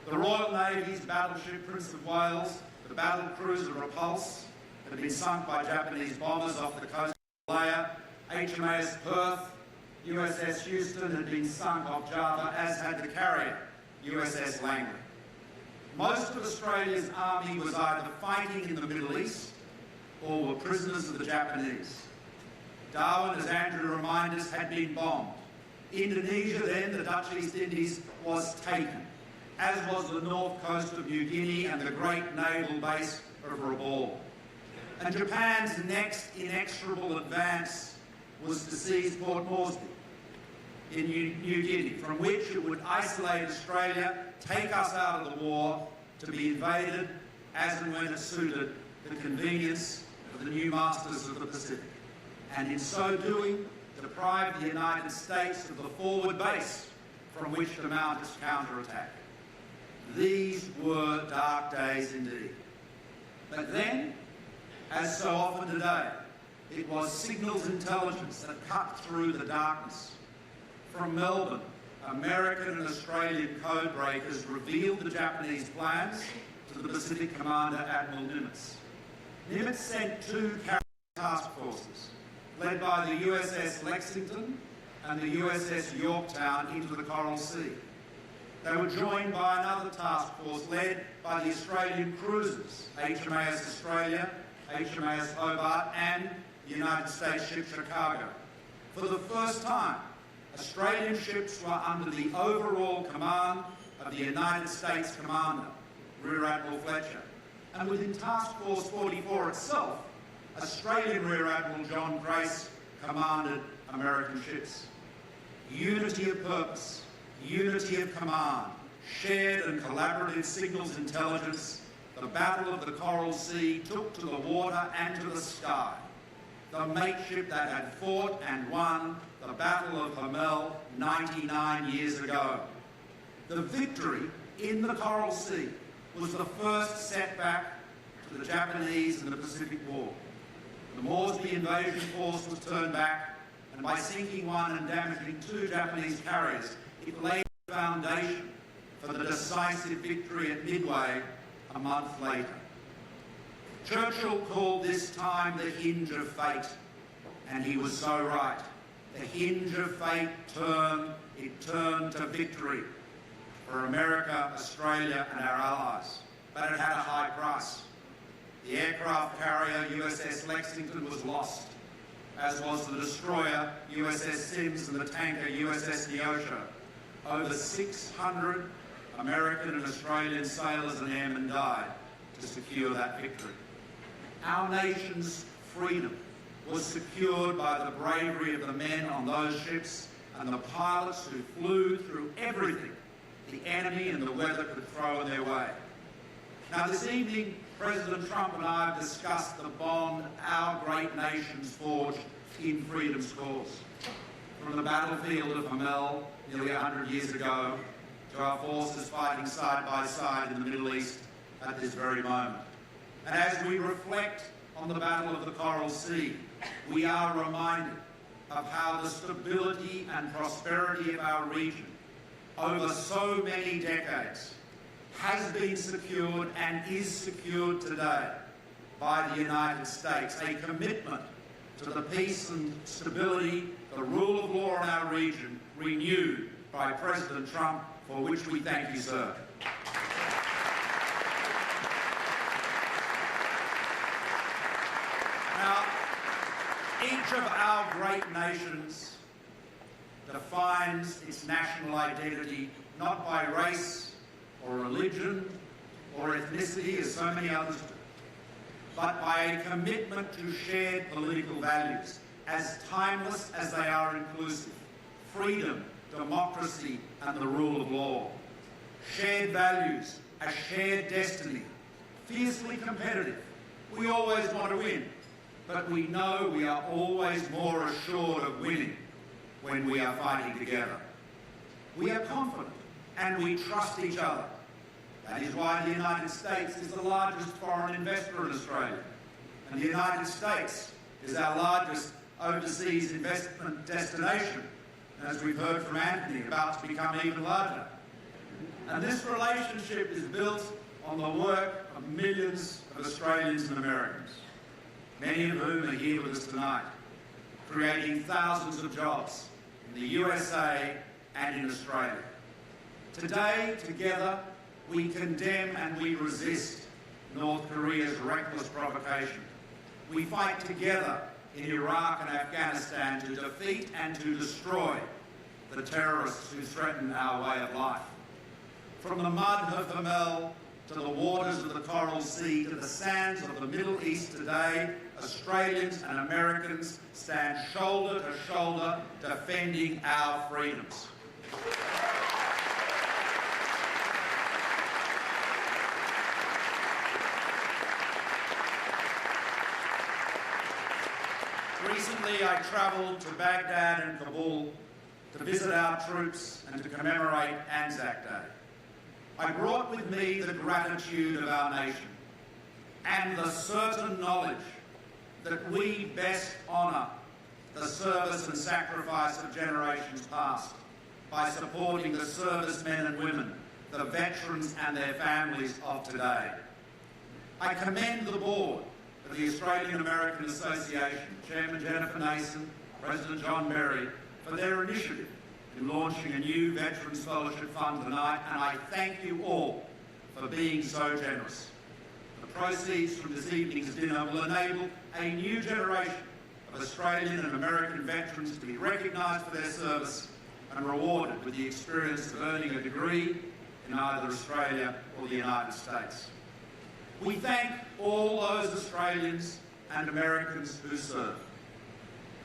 The Royal Navy's battleship Prince of Wales, the battle cruiser Repulse, had been sunk by Japanese bombers off the coast of Malaya. HMAS Perth, USS Houston had been sunk off Java, as had the carrier, USS Langley. Most of Australia's army was either fighting in the Middle East or were prisoners of the Japanese. Darwin, as Andrew reminded us, had been bombed. Indonesia then, the Dutch East Indies, was taken, as was the north coast of New Guinea and the great naval base of Rabaul. And Japan's next inexorable advance was to seize Port Moresby in New Guinea, from which it would isolate Australia, take us out of the war, to be invaded as and when it suited the convenience of the new masters of the Pacific, and in so doing, deprive the United States of the forward base from which to mount its counterattack. These were dark days indeed. But then, as so often today, it was signals intelligence that cut through the darkness. From Melbourne, American and Australian code breakers revealed the Japanese plans to the Pacific Commander, Admiral Nimitz. Nimitz sent two carrier task forces, led by the USS Lexington and the USS Yorktown, into the Coral Sea. They were joined by another task force led by the Australian cruisers, HMAS Australia, HMAS Hobart, and the United States ship Chicago. For the first time, Australian ships were under the overall command of the United States Commander, Rear Admiral Fletcher. And within Task Force 44 itself, Australian Rear Admiral John Grace commanded American ships. Unity of purpose, unity of command, shared and collaborative signals intelligence, the Battle of the Coral Sea took to the water and to the sky. The mateship that had fought and won the Battle of Hamel 99 years ago. The victory in the Coral Sea was the first setback to the Japanese in the Pacific War. The Moresby invasion force was turned back, and by sinking one and damaging two Japanese carriers, it laid the foundation for the decisive victory at Midway a month later. Churchill called this time the hinge of fate, and he was so right. The hinge of fate turned to victory for America, Australia, and our allies. But it had a high price. The aircraft carrier USS Lexington was lost, as was the destroyer USS Sims and the tanker USS Neosho. Over 600 American and Australian sailors and airmen died to secure that victory. Our nation's freedom was secured by the bravery of the men on those ships and the pilots who flew through everything the enemy and the weather could throw in their way. Now, this evening, President Trump and I have discussed the bond our great nations forged in freedom's cause. From the battlefield of Hamel nearly 100 years ago to our forces fighting side by side in the Middle East at this very moment. And as we reflect on the Battle of the Coral Sea, we are reminded of how the stability and prosperity of our region over so many decades has been secured and is secured today by the United States, a commitment to the peace and stability, the rule of law in our region, renewed by President Trump, for which we thank you, sir. Now, each of our great nations defines its national identity not by race or religion or ethnicity, as so many others do, but by a commitment to shared political values, as timeless as they are inclusive: freedom, democracy, and the rule of law. Shared values, a shared destiny, fiercely competitive. We always want to win, but we know we are always more assured of winning when we are fighting together. We are confident and we trust each other. That is why the United States is the largest foreign investor in Australia, and the United States is our largest overseas investment destination, as we've heard from Anthony, about to become even larger. And this relationship is built on the work of millions of Australians and Americans, many of whom are here with us tonight, creating thousands of jobs in the USA and in Australia. Today, together, we condemn and we resist North Korea's reckless provocation. We fight together in Iraq and Afghanistan to defeat and to destroy the terrorists who threaten our way of life. From the mud of Hamel to the waters of the Coral Sea to the sands of the Middle East today, Australians and Americans stand shoulder to shoulder defending our freedoms. Recently, I travelled to Baghdad and Kabul to visit our troops and to commemorate Anzac Day. I brought with me the gratitude of our nation and the certain knowledge that we best honour the service and sacrifice of generations past by supporting the servicemen and women, the veterans and their families of today. I commend the board of the Australian American Association, Chairman Jennifer Nason, President John Berry, for their initiative in launching a new Veterans Fellowship Fund tonight, and I thank you all for being so generous. The proceeds from this evening's dinner will enable a new generation of Australian and American veterans to be recognised for their service and rewarded with the experience of earning a degree in either Australia or the United States. We thank all those Australians and Americans who served,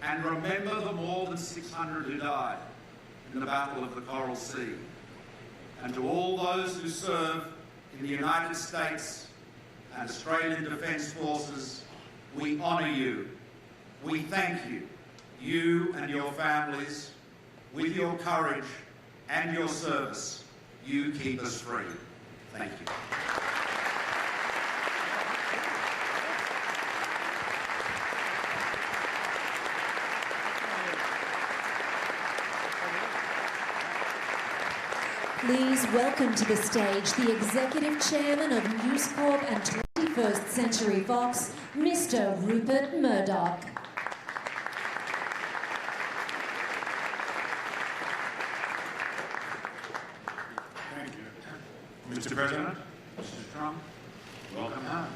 and remember the more than 600 who died in the Battle of the Coral Sea. And to all those who serve in the United States and Australian Defence Forces, we honour you. We thank you, you and your families. With your courage and your service, you keep us free. Thank you. Please welcome to the stage the Executive Chairman of News Corp and 21st Century Fox, Mr. Rupert Murdoch. Thank you. Mr. President, Mr. Trump, welcome home.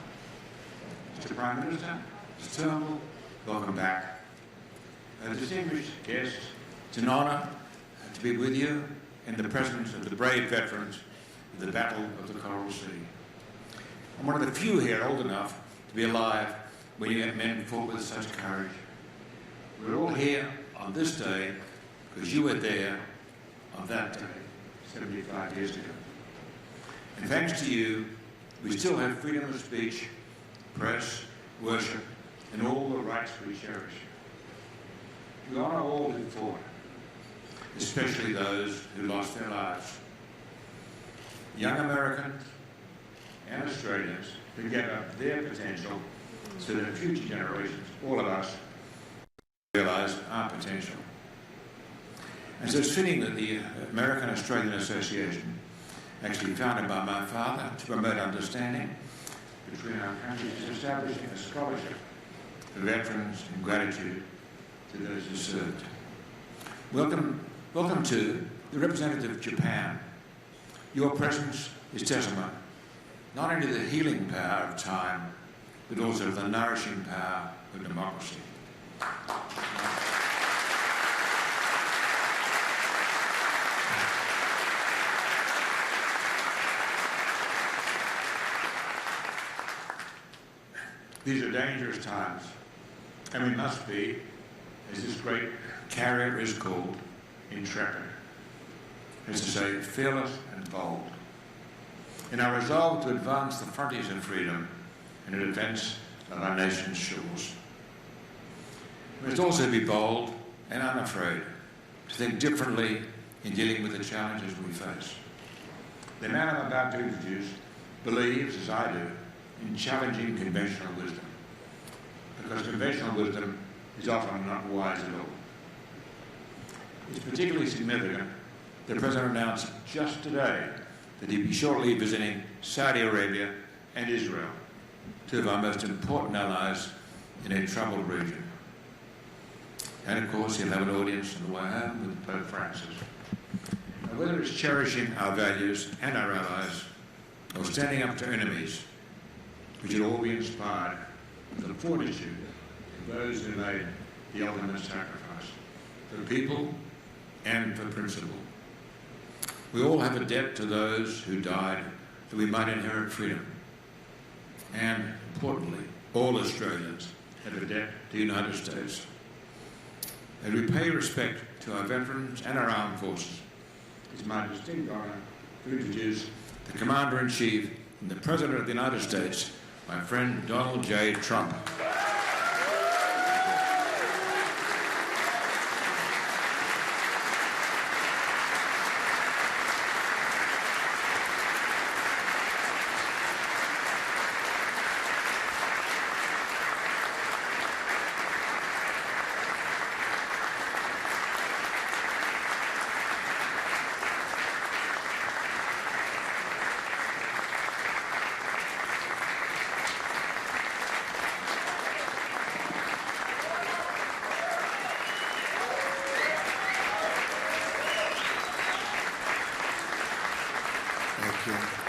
welcome back. Distinguished guests, it's an honour to be with you in the presence of the brave veterans of the Battle of the Coral Sea. I'm one of the few here old enough to be alive when you have men fought with such courage. We're all here on this day because you were there on that day, 75 years ago. And thanks to you, we still have freedom of speech, press, worship, and all the rights we cherish. We honour all who fought, especially those who lost their lives. Young Americans and Australians who get up their potential so that future generations, all of us, realise our potential. And so it's fitting that the American-Australian Association, actually founded by my father to promote understanding between our countries, is establishing a scholarship for veterans in gratitude to those who served. Welcome to the representative of Japan. Your presence is testament not only to the healing power of time, but also to the nourishing power of democracy. These are dangerous times, and we must be, as this great carrier is called, intrepid. As to say, fearless and bold. In our resolve to advance the frontiers of freedom and the defence of our nation's shores. We must also be bold and unafraid to think differently in dealing with the challenges we face. The man I'm about to introduce believes, as I do, in challenging conventional wisdom, because conventional wisdom is often not wise at all. It's particularly significant that the President announced just today that he'd be shortly visiting Saudi Arabia and Israel, two of our most important allies in a troubled region. And of course, he'll have an audience on the way home with Pope Francis. Now, whether it's cherishing our values and our allies, or standing up to enemies, we should all be inspired with the fortitude of those who made the ultimate sacrifice for people and for principle. We all have a debt to those who died that we might inherit freedom. And, importantly, all Australians have a debt to the United States. As we pay respect to our veterans and our armed forces, it's my distinct honour to introduce the Commander-in-Chief and the President of the United States, my friend Donald J. Trump.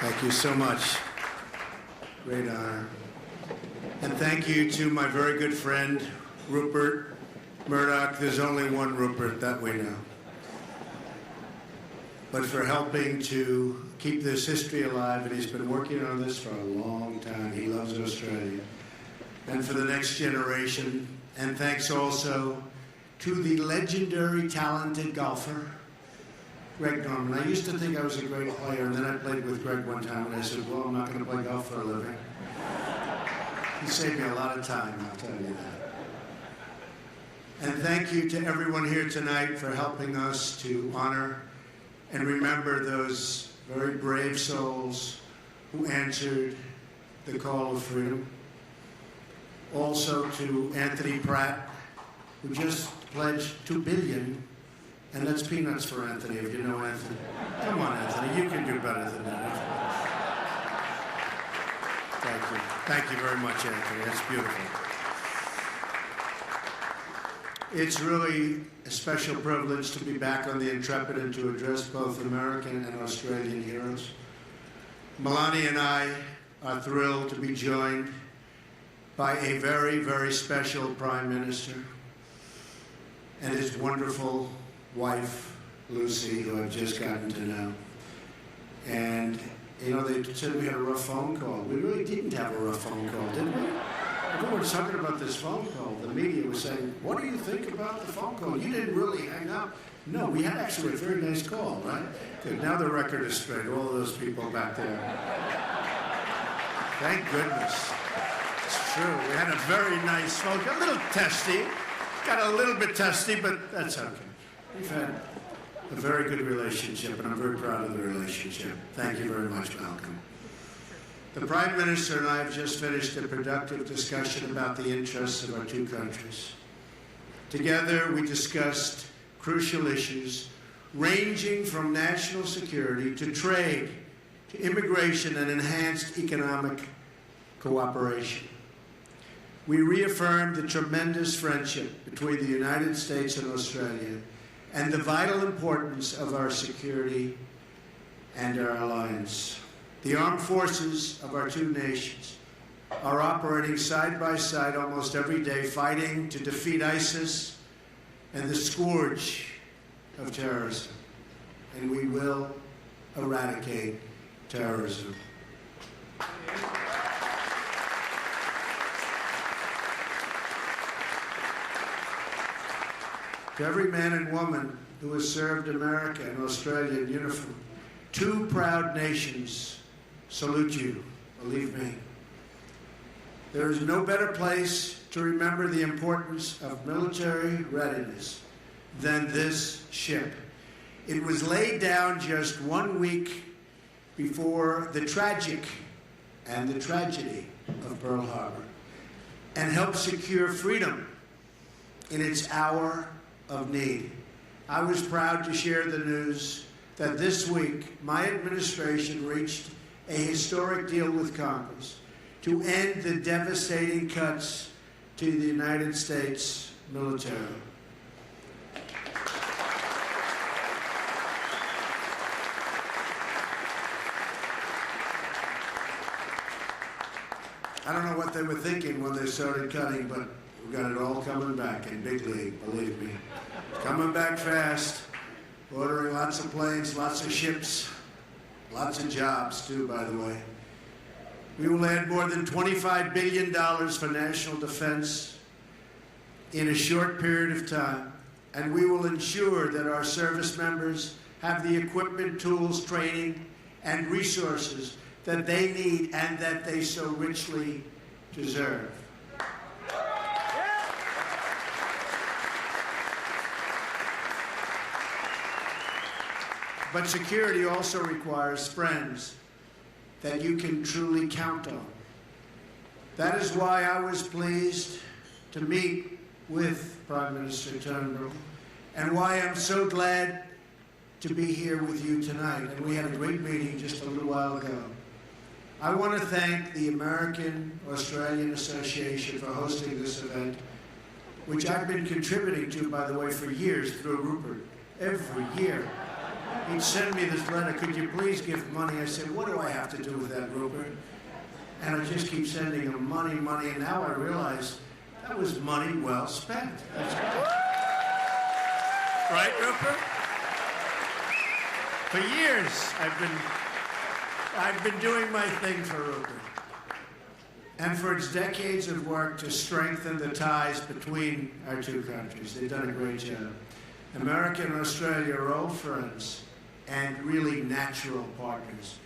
Thank you so much. Great honor. And thank you to my very good friend, Rupert Murdoch. There's only one Rupert, that we know. But for helping to keep this history alive, and he's been working on this for a long time. He loves Australia. And for the next generation. And thanks also to the legendary, talented golfer, Greg Norman. I used to think I was a great player, and then I played with Greg one time, and I said, well, I'm not going to play golf for a living. He saved me a lot of time, I'll tell you that. And thank you to everyone here tonight for helping us to honor and remember those very brave souls who answered the call of freedom. Also to Anthony Pratt, who just pledged $2 billion. And that's peanuts for Anthony, if you know Anthony. Come on, Anthony, you can do better than that. Thank you. Thank you very much, Anthony. That's beautiful. It's really a special privilege to be back on the Intrepid and to address both American and Australian heroes. Melania and I are thrilled to be joined by a very, very special Prime Minister and his wonderful wife, Lucy, who I've just gotten to know. And, you know, they said we had a rough phone call. We really didn't have a rough phone call, did we? Everyone was talking about this phone call. The media was saying, what do you think about the phone call? You didn't really hang up. No, we had actually a very nice call, right? Good. Now the record is straight. All of those people back there. Thank goodness. It's true. We had a very nice phone call. A little testy. Got a little bit testy, but that's okay. We've had a very good relationship, and I'm very proud of the relationship. Thank you very much, Malcolm. The Prime Minister and I have just finished a productive discussion about the interests of our two countries. Together, we discussed crucial issues ranging from national security to trade, to immigration and enhanced economic cooperation. We reaffirmed the tremendous friendship between the United States and Australia and the vital importance of our security and our alliance. The armed forces of our two nations are operating side by side almost every day, fighting to defeat ISIS and the scourge of terrorism. And we will eradicate terrorism. To every man and woman who has served America and Australia in uniform, two proud nations salute you, believe me. There is no better place to remember the importance of military readiness than this ship. It was laid down just 1 week before the tragic and the tragedy of Pearl Harbor and helped secure freedom in its hour of need. I was proud to share the news that this week my administration reached a historic deal with Congress to end the devastating cuts to the United States military. I don't know what they were thinking when they started cutting, but we got it all coming back in big league, believe me. Coming back fast, ordering lots of planes, lots of ships, lots of jobs too, by the way. We will add more than $25 billion for national defense in a short period of time, and we will ensure that our service members have the equipment, tools, training, and resources that they need and that they so richly deserve. But security also requires friends that you can truly count on. That is why I was pleased to meet with Prime Minister Turnbull and why I'm so glad to be here with you tonight. And we had a great meeting just a little while ago. I want to thank the American-Australian Association for hosting this event, which I've been contributing to, by the way, for years through Rupert. Every year. He'd send me this letter, could you please give money? I said, what do I have to do with that, Rupert? And I just keep sending him money, money, and now I realize that was money well spent. That's good. Right, Rupert? For years, I've been doing my thing for Rupert. And for its decades of work to strengthen the ties between our two countries. They've done a great job. America and Australia are old friends and really natural partners.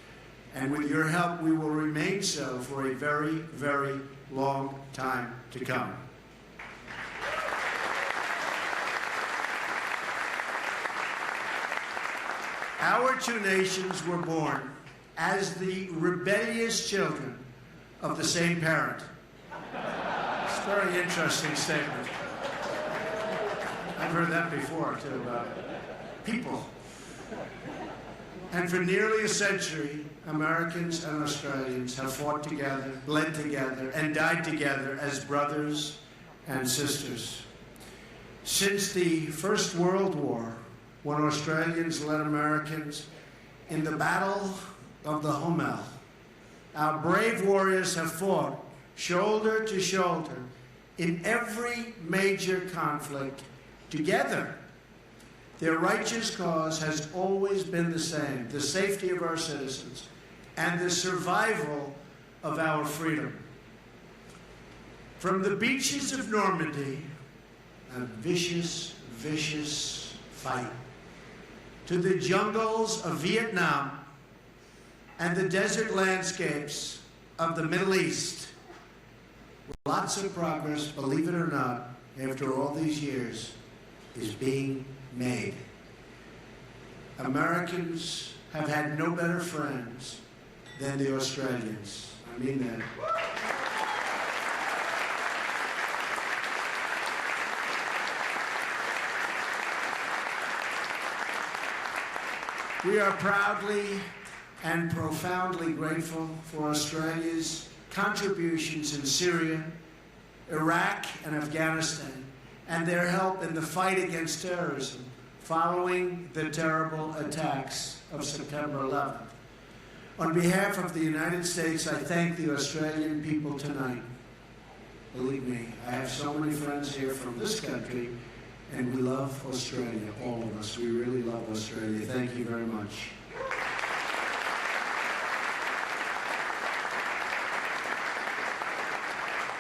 And with your help, we will remain so for a very, very long time to come. Our two nations were born as the rebellious children of the same parent. It's a very interesting statement. I've heard that before, too, about people. And for nearly a century, Americans and Australians have fought together, bled together, and died together as brothers and sisters. Since the First World War, when Australians led Americans in the Battle of the Homel, our brave warriors have fought shoulder to shoulder, in every major conflict, together. Their righteous cause has always been the same: the safety of our citizens and the survival of our freedom. From the beaches of Normandy, a vicious, vicious fight, to the jungles of Vietnam and the desert landscapes of the Middle East, lots of progress, believe it or not, after all these years, is being made. Americans have had no better friends than the Australians. I mean that. We are proudly and profoundly grateful for Australia's contributions in Syria, Iraq, and Afghanistan, and their help in the fight against terrorism following the terrible attacks of September 11th. On behalf of the United States, I thank the Australian people tonight. Believe me, I have so many friends here from this country, and we love Australia, all of us. We really love Australia. Thank you very much.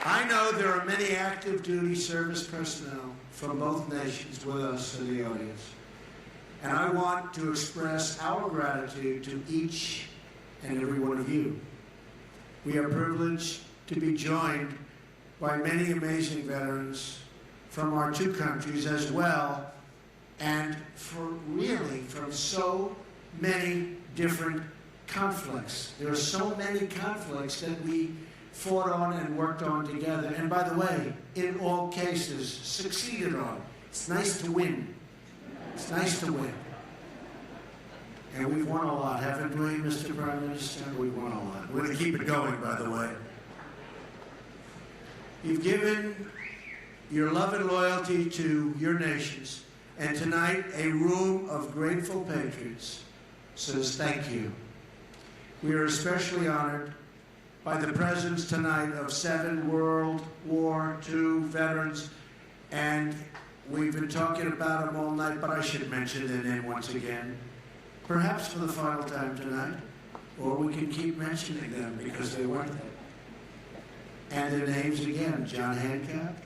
I know there are many active duty service personnel from both nations with us in the audience, and I want to express our gratitude to each and every one of you. We are privileged to be joined by many amazing veterans from our two countries as well, and from so many different conflicts. There are so many conflicts that we fought on and worked on together, and by the way, in all cases, succeeded on. It's nice to win. It's nice to win. And we've won a lot, haven't we, Mr. Prime Minister? We've won a lot. We're going to keep it going, by the way. You've given your love and loyalty to your nations, and tonight a room of grateful patriots says thank you. We are especially honored by the presence tonight of 7 World War II veterans, and we've been talking about them all night, but I should mention their name once again, perhaps for the final time tonight, or we can keep mentioning them because they weren't there. And their names again: John Hancock,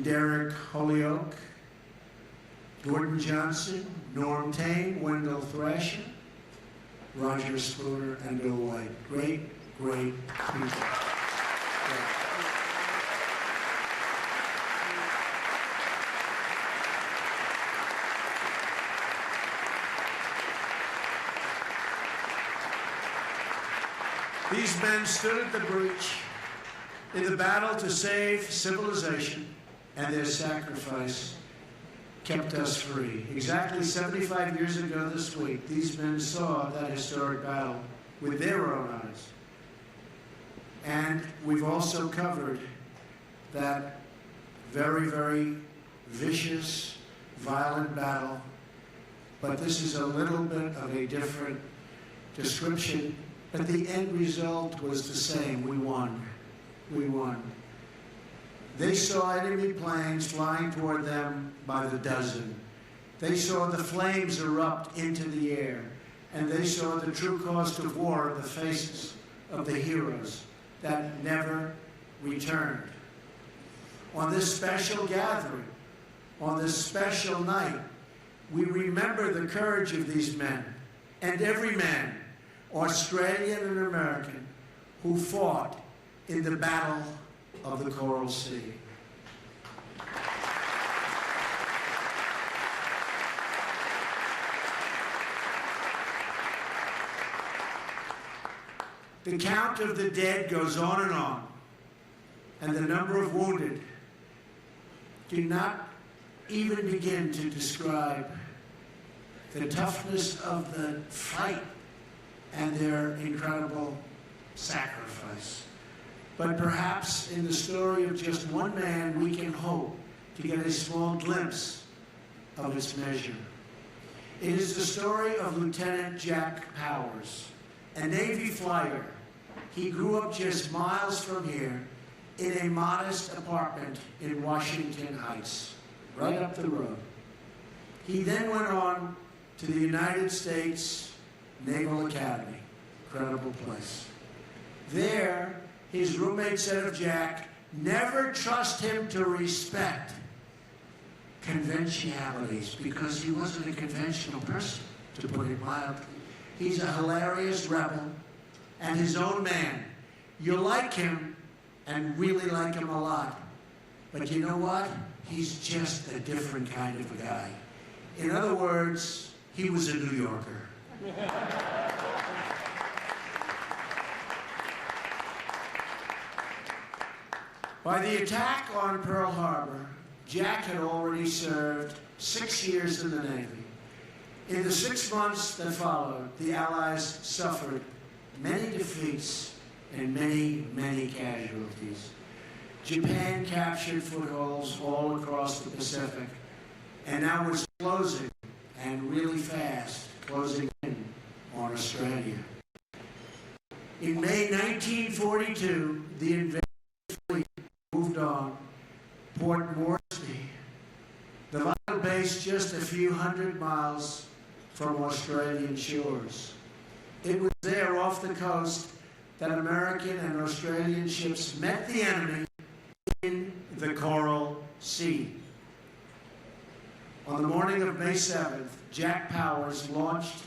Derek Holyoke, Gordon Johnson, Norm Tane, Wendell Thrasher, Roger Spooner, and Bill White. Great, great people. Great. These men stood at the breach in the battle to save civilization, and their sacrifice kept us free. Exactly 75 years ago this week, these men saw that historic battle with their own eyes. And we've also covered that very, very vicious, violent battle. But this is a little bit of a different description. But the end result was the same. We won. We won. They saw enemy planes flying toward them by the dozen. They saw the flames erupt into the air. And they saw the true cost of war in the faces of the heroes that never returned. On this special gathering, on this special night, we remember the courage of these men, and every man, Australian and American, who fought in the Battle of the Coral Sea. The count of the dead goes on, and the number of wounded do not even begin to describe the toughness of the fight and their incredible sacrifice. But perhaps in the story of just one man, we can hope to get a small glimpse of its measure. It is the story of Lieutenant Jack Powers, a Navy flyer He grew up just miles from here in a modest apartment in Washington Heights, right up the road. He then went on to the United States Naval Academy, incredible place. There, his roommate said of Jack, never trust him to respect conventionalities, because he wasn't a conventional person, to put it mildly. He's a hilarious rebel and his own man. You like him and really like him a lot. But you know what? He's just a different kind of a guy. In other words, he was a New Yorker. By the attack on Pearl Harbor, Jack had already served 6 years in the Navy. In the 6 months that followed, the Allies suffered many defeats and many, many casualties. Japan captured footholds all across the Pacific, and now was closing, and really fast, closing in on Australia. In May 1942, the invasion fleet moved on. Port Moresby, the vital base just a few hundred miles from Australian shores. It was there off the coast that American and Australian ships met the enemy in the Coral Sea. On the morning of May 7th, Jack Powers launched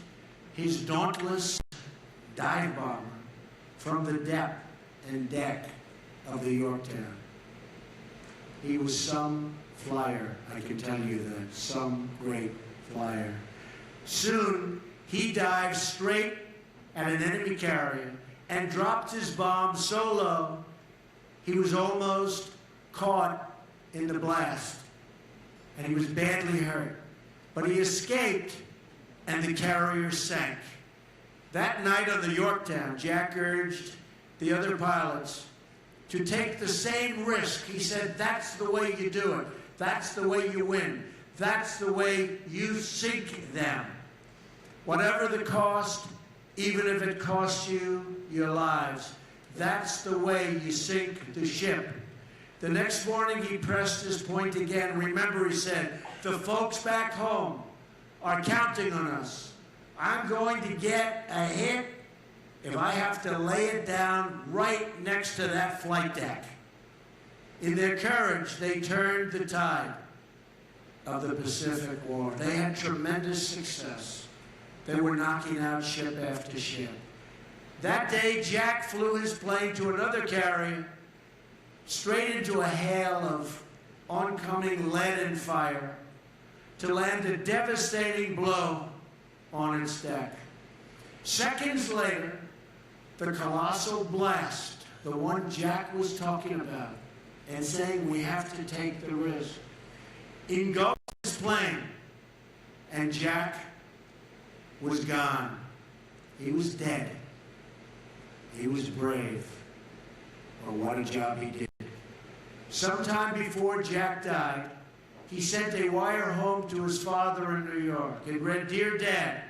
his dauntless dive bomber from the depth and deck of the Yorktown. He was some flyer, I can tell you that, some great flyer. Soon, he dived straight at an enemy carrier and dropped his bomb so low, he was almost caught in the blast, and he was badly hurt. But he escaped, and the carrier sank. That night on the Yorktown, Jack urged the other pilots to take the same risk. He said, that's the way you do it. That's the way you win. That's the way you sink them. Whatever the cost, even if it costs you your lives, that's the way you sink the ship. The next morning, he pressed his point again. Remember, he said, the folks back home are counting on us. I'm going to get a hit if I have to lay it down right next to that flight deck. In their courage, they turned the tide of the Pacific War. They had tremendous success. They were knocking out ship after ship. That day, Jack flew his plane to another carrier, straight into a hail of oncoming lead and fire, to land a devastating blow on its deck. Seconds later, the colossal blast, the one Jack was talking about, and saying we have to take the risk, engulfed his plane, and Jack was gone. He was dead. He was brave. Or what a job he did. Sometime before Jack died, he sent a wire home to his father in New York. It read, Dear Dad,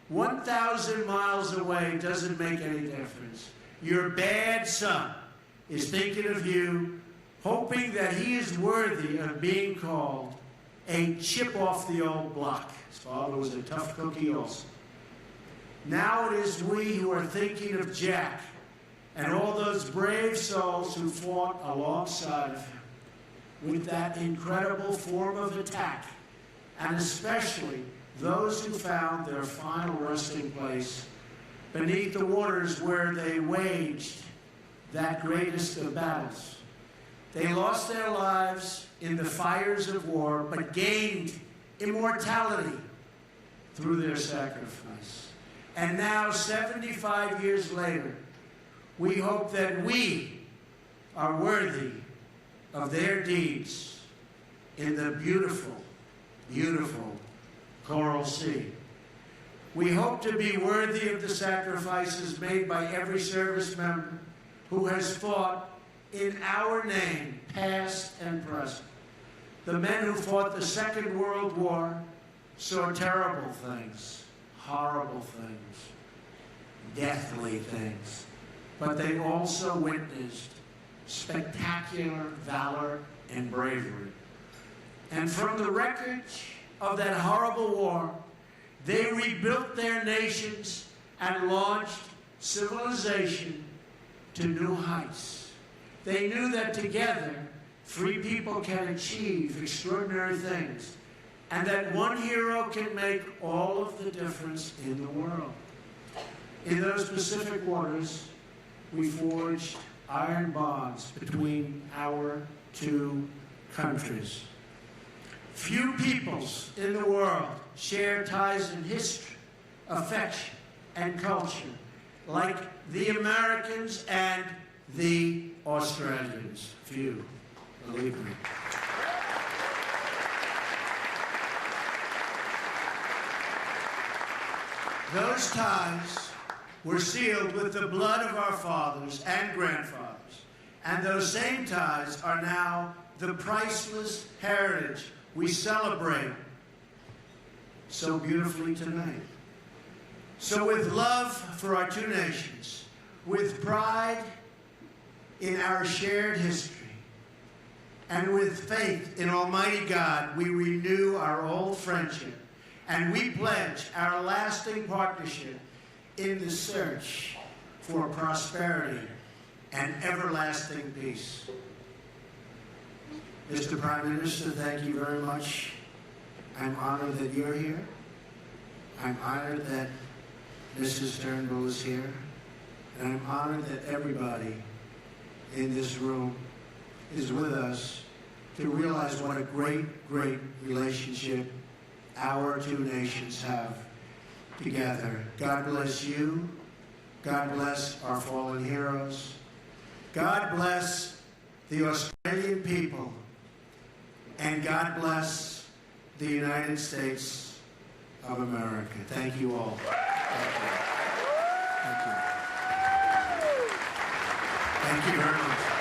1,000 miles away doesn't make any difference. Your bad son is thinking of you, hoping that he is worthy of being called a chip off the old block. His father was a tough cookie also. Now it is we who are thinking of Jack and all those brave souls who fought alongside of him with that incredible form of attack, and especially those who found their final resting place beneath the waters where they waged that greatest of battles. They lost their lives in the fires of war, but gained immortality through their sacrifice. And now, 75 years later, we hope that we are worthy of their deeds in the beautiful, beautiful Coral Sea. We hope to be worthy of the sacrifices made by every service member who has fought in our name, past and present. The men who fought the Second World War saw terrible things, horrible things, deathly things. but they also witnessed spectacular valor and bravery. And from the wreckage of that horrible war, they rebuilt their nations and launched civilization to new heights. They knew that together, free people can achieve extraordinary things, and that one hero can make all of the difference in the world. In those Pacific waters, we forged iron bonds between our two countries. Few peoples in the world share ties in history, affection, and culture like the Americans and the Australians. Few, believe me. Those ties were sealed with the blood of our fathers and grandfathers, and those same ties are now the priceless heritage we celebrate so beautifully tonight. So with love for our two nations, with pride in our shared history, and with faith in Almighty God, we renew our old friendship, and we pledge our lasting partnership in the search for prosperity and everlasting peace. Mr. Prime Minister, thank you very much. I'm honored that you're here. I'm honored that Mrs. Turnbull is here. And I'm honored that everybody in this room is with us to realize what a great, great relationship our two nations have together. God bless you. God bless our fallen heroes. God bless the Australian people. And God bless the United States of America. Thank you all. Thank you. Thank you. Thank you very much.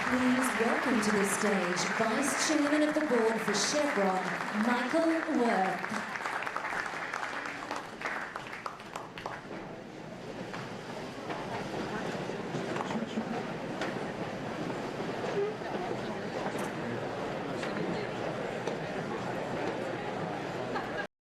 Please welcome to the stage Vice Chairman of the Board for Chevron, Michael Worth.